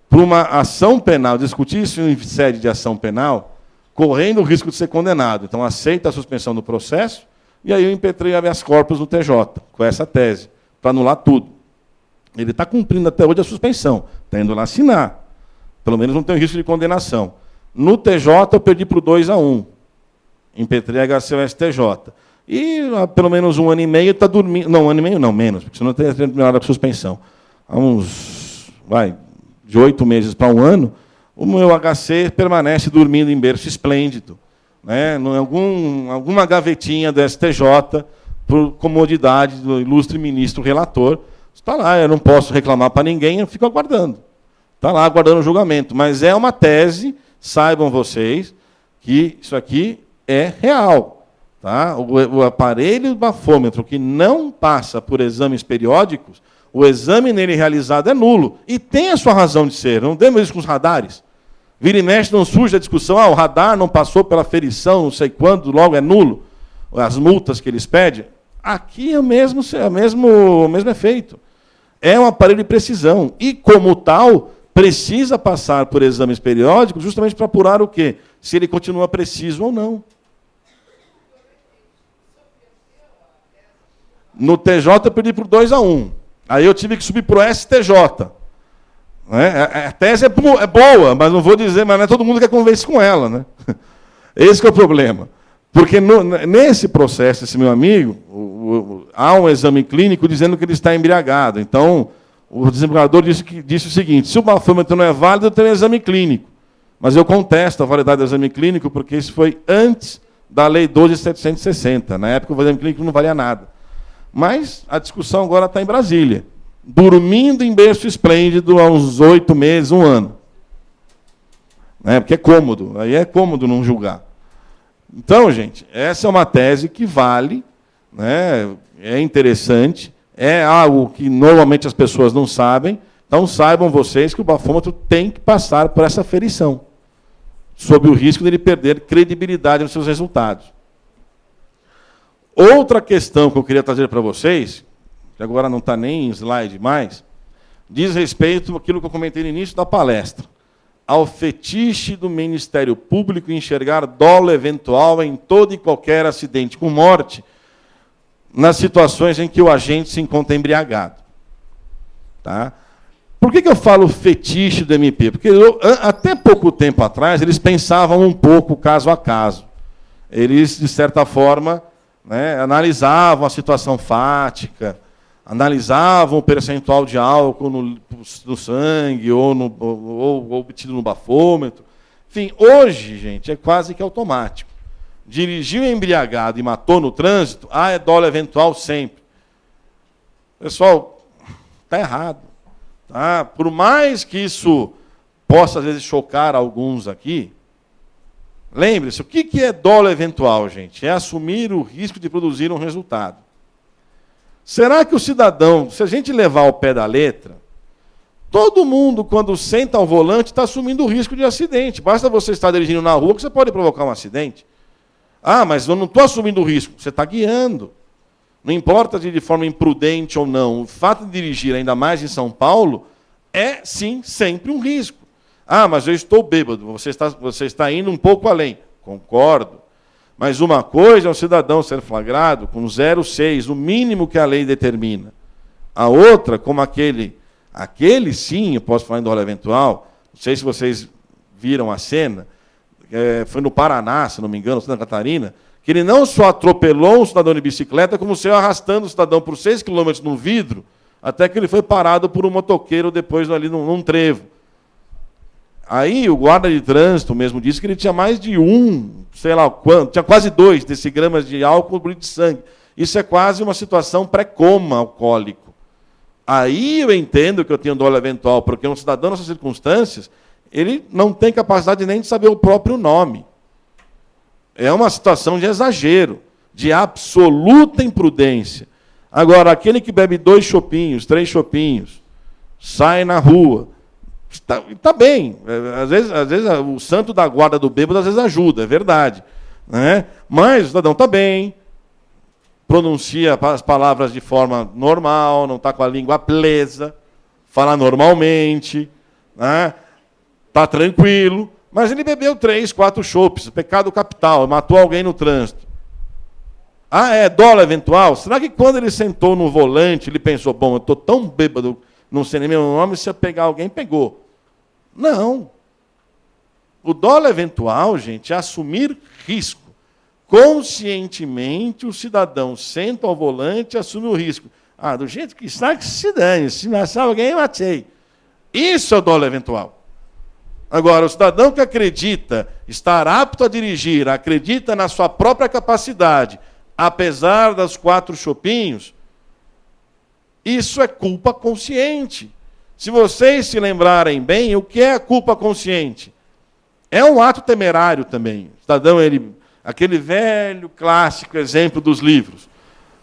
para uma ação penal, discutir isso em sede de ação penal, correndo o risco de ser condenado. Então, aceita a suspensão do processo, e aí eu impetrei habeas corpus no TJ, com essa tese, para anular tudo. Ele está cumprindo até hoje a suspensão, está indo lá assinar. Pelo menos não tem risco de condenação. No TJ, eu perdi por 2-1. Impetrei HC ao STJ. E há pelo menos 1 ano e meio está dormindo. Não, 1 ano e meio não, menos, porque senão teria terminado a suspensão. Há uns, de 8 meses para 1 ano, o meu HC permanece dormindo em berço esplêndido, né, em alguma gavetinha do STJ, por comodidade do ilustre ministro relator. Está lá, eu não posso reclamar para ninguém, eu fico aguardando. Está lá aguardando o julgamento. Mas é uma tese, saibam vocês, que isso aqui é real. Tá? O aparelho bafômetro que não passa por exames periódicos, o exame nele realizado é nulo. E tem a sua razão de ser. Não temos isso com os radares. Vira e mexe, não surge a discussão, o radar não passou pela ferição, não sei quando, logo é nulo. As multas que eles pedem. Aqui é o mesmo efeito. É um aparelho de precisão. E, como tal, precisa passar por exames periódicos justamente para apurar o quê? Se ele continua preciso ou não. No TJ eu perdi por 2-1. Aí eu tive que subir para o STJ. A tese é boa, mas não vou dizer, mas não é todo mundo que convence com ela. Né? Esse que é o problema. Porque nesse processo, esse meu amigo, há um exame clínico dizendo que ele está embriagado. Então, o desembargador disse o seguinte: se o bafômetro não é válido, eu tenho um exame clínico. Mas eu contesto a validade do exame clínico, porque isso foi antes da Lei 12.760. Na época, o exame clínico não valia nada. Mas a discussão agora está em Brasília, dormindo em berço esplêndido há uns 8 meses, 1 ano. Porque é cômodo, aí é cômodo não julgar. Então, gente, essa é uma tese que vale, né, é interessante, é algo que normalmente as pessoas não sabem, então saibam vocês que o bafômetro tem que passar por essa aferição, sob o risco de ele perder credibilidade nos seus resultados. Outra questão que eu queria trazer para vocês, que agora não está nem em slide mais, diz respeito àquilo que eu comentei no início da palestra, ao fetiche do Ministério Público em enxergar dolo eventual em todo e qualquer acidente com morte, nas situações em que o agente se encontra embriagado. Tá? Por que eu falo fetiche do MP? Porque até pouco tempo atrás, eles pensavam um pouco caso a caso. Eles, de certa forma, analisavam a situação fática, analisavam o percentual de álcool no sangue ou obtido no bafômetro. Enfim, hoje, gente, é quase que automático. Dirigiu embriagado e matou no trânsito, é dolo eventual sempre. Pessoal, está errado. Tá? Por mais que isso possa, às vezes, chocar alguns aqui, lembre-se, o que é dolo eventual, gente? É assumir o risco de produzir um resultado. Será que o cidadão, se a gente levar ao pé da letra, todo mundo, quando senta ao volante, está assumindo o risco de acidente. Basta você estar dirigindo na rua que você pode provocar um acidente. Mas eu não estou assumindo o risco. Você está guiando. Não importa de forma imprudente ou não. O fato de dirigir, ainda mais em São Paulo, é, sim, sempre um risco. Mas eu estou bêbado. Você está indo um pouco além. Concordo. Mas uma coisa é um cidadão ser flagrado com 0,6, o mínimo que a lei determina. A outra, como aquele sim, eu posso falar em dolo eventual, não sei se vocês viram a cena, foi no Paraná, se não me engano, Santa Catarina, que ele não só atropelou um cidadão de bicicleta, como saiu arrastando o cidadão por 6 quilômetros no vidro, até que ele foi parado por um motoqueiro depois ali num trevo. Aí o guarda de trânsito mesmo disse que ele tinha mais de sei lá quanto, tinha quase 2 decigramas de álcool de sangue. Isso é quase uma situação pré-coma alcoólico. Aí eu entendo que eu tenho dolo eventual, porque um cidadão nessas circunstâncias, ele não tem capacidade nem de saber o próprio nome. É uma situação de exagero, de absoluta imprudência. Agora, aquele que bebe 2 chopinhos, 3 chopinhos, sai na rua, está bem. Às vezes o santo da guarda do bêbado às vezes ajuda, é verdade. Né? Mas o cidadão está bem, pronuncia as palavras de forma normal, não está com a língua presa, fala normalmente, né? Está tranquilo, mas ele bebeu 3, 4 chopes, pecado capital, matou alguém no trânsito. Ah, é dolo eventual? Será que quando ele sentou no volante, ele pensou, bom, eu estou tão bêbado, não sei nem meu nome, se eu pegar alguém, pegou. Não. O dolo eventual, gente, é assumir risco. Conscientemente, o cidadão senta ao volante e assume o risco. Ah, do jeito que está, que se dane. Se me achar alguém, eu matei. Isso é o dolo eventual. Agora, o cidadão que acredita estar apto a dirigir, acredita na sua própria capacidade, apesar das 4 chopinhos, isso é culpa consciente. Se vocês se lembrarem bem, o que é a culpa consciente? É um ato temerário também. O cidadão, aquele velho clássico exemplo dos livros.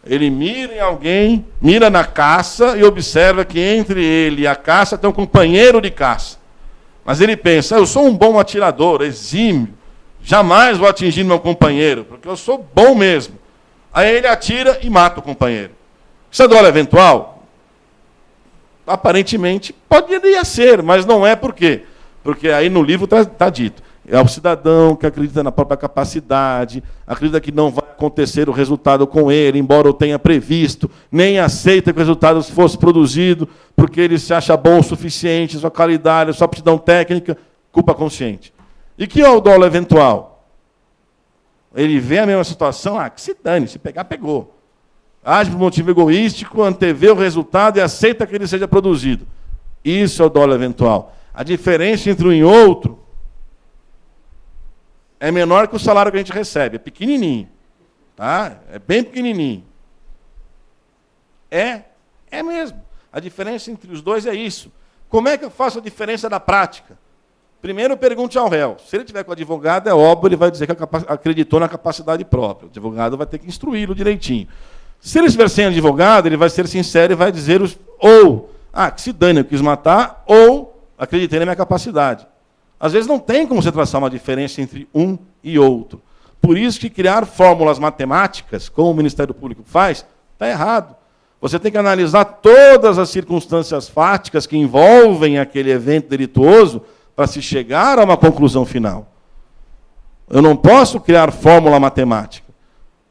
Ele mira em alguém, mira na caça e observa que entre ele e a caça tem um companheiro de caça. Mas ele pensa, eu sou um bom atirador, exímio, jamais vou atingir meu companheiro, porque eu sou bom mesmo. Aí ele atira e mata o companheiro. Isso é dolo eventual? Aparentemente poderia ser, mas não é. Por quê? Porque aí no livro está dito. É o cidadão que acredita na própria capacidade, acredita que não vai acontecer o resultado com ele, embora eu tenha previsto, nem aceita que o resultado fosse produzido, porque ele se acha bom o suficiente, sua qualidade, sua aptidão técnica, culpa consciente. E que é o dolo eventual? Ele vê a mesma situação, que se dane, se pegar, pegou. Age por motivo egoístico, antevê o resultado e aceita que ele seja produzido. Isso é o dolo eventual. A diferença entre um e outro é menor que o salário que a gente recebe, é pequenininho. Tá? É bem pequenininho. É mesmo. A diferença entre os dois é isso. Como é que eu faço a diferença da prática? Primeiro, pergunte ao réu. Se ele tiver com o advogado, é óbvio, ele vai dizer que acreditou na capacidade própria. O advogado vai ter que instruí-lo direitinho. Se ele estiver sem advogado, ele vai ser sincero e vai dizer que se dane, eu quis matar, ou acreditei na minha capacidade. Às vezes não tem como você traçar uma diferença entre um e outro. Por isso que criar fórmulas matemáticas, como o Ministério Público faz, está errado. Você tem que analisar todas as circunstâncias fáticas que envolvem aquele evento delituoso para se chegar a uma conclusão final. Eu não posso criar fórmula matemática.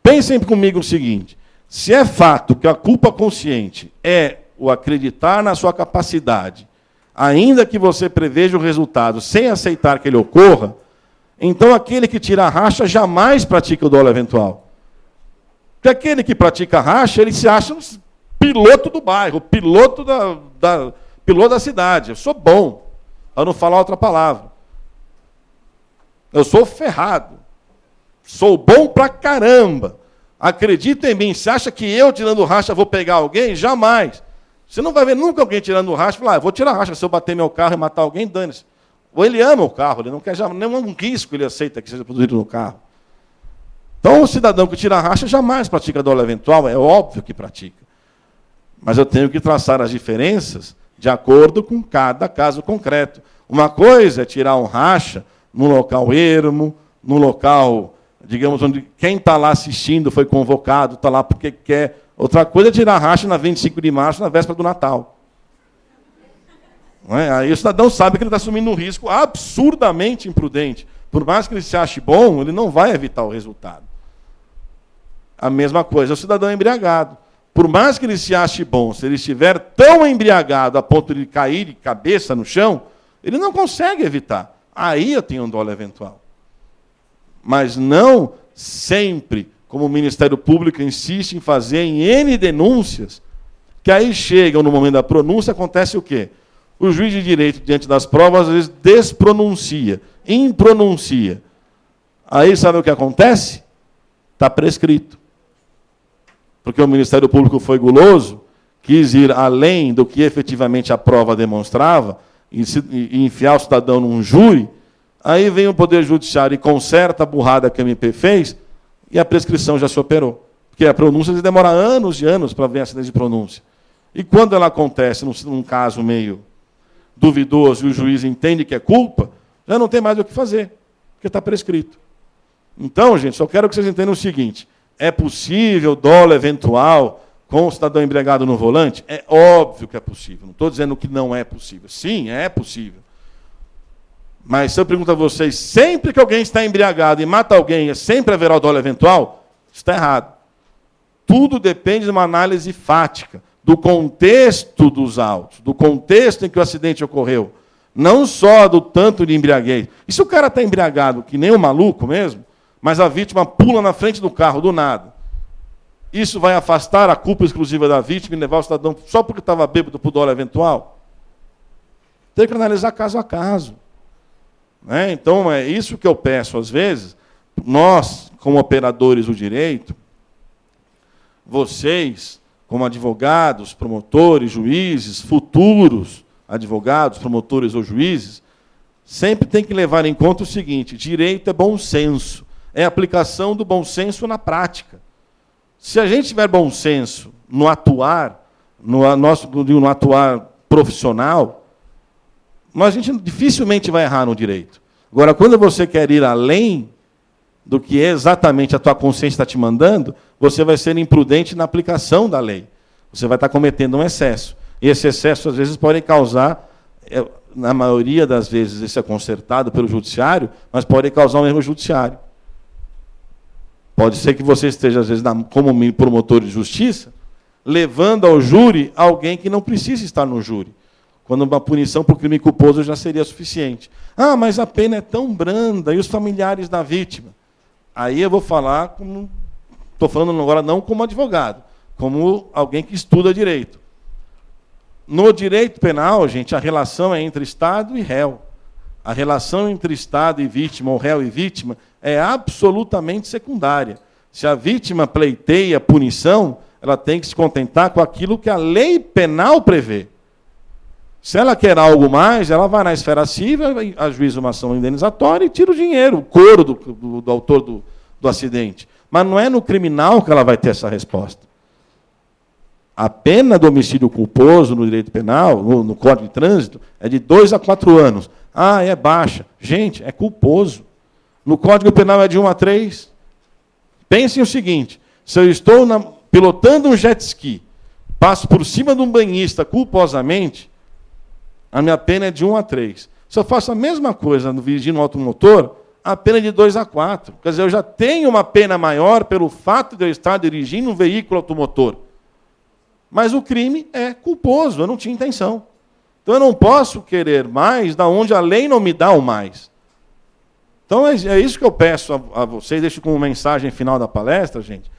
Pensem comigo o seguinte, se é fato que a culpa consciente é o acreditar na sua capacidade, ainda que você preveja o resultado sem aceitar que ele ocorra, então aquele que tira a racha jamais pratica o dolo eventual. Porque aquele que pratica a racha, ele se acha um piloto do bairro, piloto da cidade. Eu sou bom, para não falar outra palavra. Eu sou ferrado. Sou bom pra caramba. Acredita em mim. Você acha que eu, tirando racha, vou pegar alguém? Jamais. Você não vai ver nunca alguém tirando racha e falar, vou tirar racha, se eu bater meu carro e matar alguém, dane-se. Ou ele ama o carro, ele não quer nenhum risco, ele aceita que seja produzido no carro. Então, o cidadão que tira racha jamais pratica dolo eventual, é óbvio que pratica. Mas eu tenho que traçar as diferenças de acordo com cada caso concreto. Uma coisa é tirar um racha num local ermo, num local, digamos, onde quem está lá assistindo foi convocado, está lá porque quer. Outra coisa é tirar racha na 25 de março, na véspera do Natal. Não é? Aí o cidadão sabe que ele está assumindo um risco absurdamente imprudente. Por mais que ele se ache bom, ele não vai evitar o resultado. A mesma coisa é o cidadão embriagado. Por mais que ele se ache bom, se ele estiver tão embriagado a ponto de cair de cabeça no chão, ele não consegue evitar. Aí eu tenho um dolo eventual. Mas não sempre, como o Ministério Público insiste em fazer em N denúncias, que aí chegam no momento da pronúncia, acontece o quê? O juiz de direito, diante das provas, às vezes despronuncia, impronuncia. Aí sabe o que acontece? Está prescrito. Porque o Ministério Público foi guloso, quis ir além do que efetivamente a prova demonstrava, e enfiar o cidadão num júri, aí vem o Poder Judiciário e conserta a burrada que a MP fez, e a prescrição já se operou. Porque a pronúncia demora anos e anos para ver a acidente de pronúncia. E quando ela acontece num caso meio duvidoso e o juiz entende que é culpa, já não tem mais o que fazer, porque está prescrito. Então, gente, só quero que vocês entendam o seguinte: é possível dolo eventual com o cidadão embriagado no volante? É óbvio que é possível. Não estou dizendo que não é possível. Sim, é possível. Mas se eu pergunto a vocês, sempre que alguém está embriagado e mata alguém, sempre haverá o dolo eventual? Isso está errado. Tudo depende de uma análise fática, do contexto dos autos, do contexto em que o acidente ocorreu. Não só do tanto de embriaguez. E se o cara está embriagado, que nem um maluco mesmo, mas a vítima pula na frente do carro, do nada, isso vai afastar a culpa exclusiva da vítima e levar o cidadão só porque estava bêbado para o dolo eventual? Tem que analisar caso a caso. Né? Então, é isso que eu peço, às vezes, nós, como operadores do direito, vocês, como advogados, promotores, juízes, futuros advogados, promotores ou juízes, sempre tem que levar em conta o seguinte: direito é bom senso, é aplicação do bom senso na prática. Se a gente tiver bom senso no atuar, no atuar profissional, a gente dificilmente vai errar no direito. Agora, quando você quer ir além do que exatamente a tua consciência está te mandando, você vai ser imprudente na aplicação da lei. Você vai estar cometendo um excesso. E esse excesso, às vezes, pode causar, na maioria das vezes, isso é consertado pelo judiciário, mas pode causar um erro judiciário. Pode ser que você esteja, às vezes, como promotor de justiça, levando ao júri alguém que não precisa estar no júri, quando uma punição por crime culposo já seria suficiente. Ah, mas a pena é tão branda, e os familiares da vítima? Aí eu vou falar como... Estou falando agora não como advogado, como alguém que estuda direito. No direito penal, gente, a relação é entre Estado e réu. A relação entre Estado e vítima, ou réu e vítima, é absolutamente secundária. Se a vítima pleiteia punição, ela tem que se contentar com aquilo que a lei penal prevê. Se ela quer algo mais, ela vai na esfera civil, ajuiza uma ação indenizatória e tira o dinheiro, o couro do autor do acidente. Mas não é no criminal que ela vai ter essa resposta. A pena do homicídio culposo no direito penal, no Código de Trânsito, é de 2 a 4 anos. Ah, é baixa. Gente, é culposo. No Código Penal é de 1 a 3. Pensem o seguinte: se eu estou pilotando um jet ski, passo por cima de um banhista culposamente, a minha pena é de 1 a 3. Se eu faço a mesma coisa dirigindo um automotor, a pena é de 2 a 4. Quer dizer, eu já tenho uma pena maior pelo fato de eu estar dirigindo um veículo automotor. Mas o crime é culposo, eu não tinha intenção. Então eu não posso querer mais da onde a lei não me dá o mais. Então é isso que eu peço a vocês, deixo como mensagem final da palestra, gente.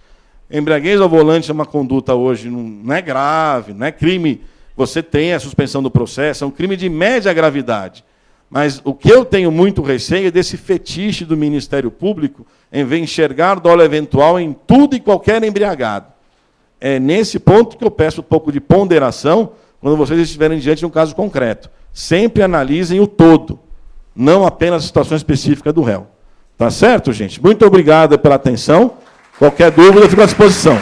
Embriaguez ao volante é uma conduta hoje, não é grave, não é crime. Você tem a suspensão do processo, é um crime de média gravidade. Mas o que eu tenho muito receio é desse fetiche do Ministério Público em vez de enxergar dolo eventual em tudo e qualquer embriagado. É nesse ponto que eu peço um pouco de ponderação quando vocês estiverem diante de um caso concreto. Sempre analisem o todo, não apenas a situação específica do réu. Tá certo, gente? Muito obrigado pela atenção. Qualquer dúvida, eu fico à disposição.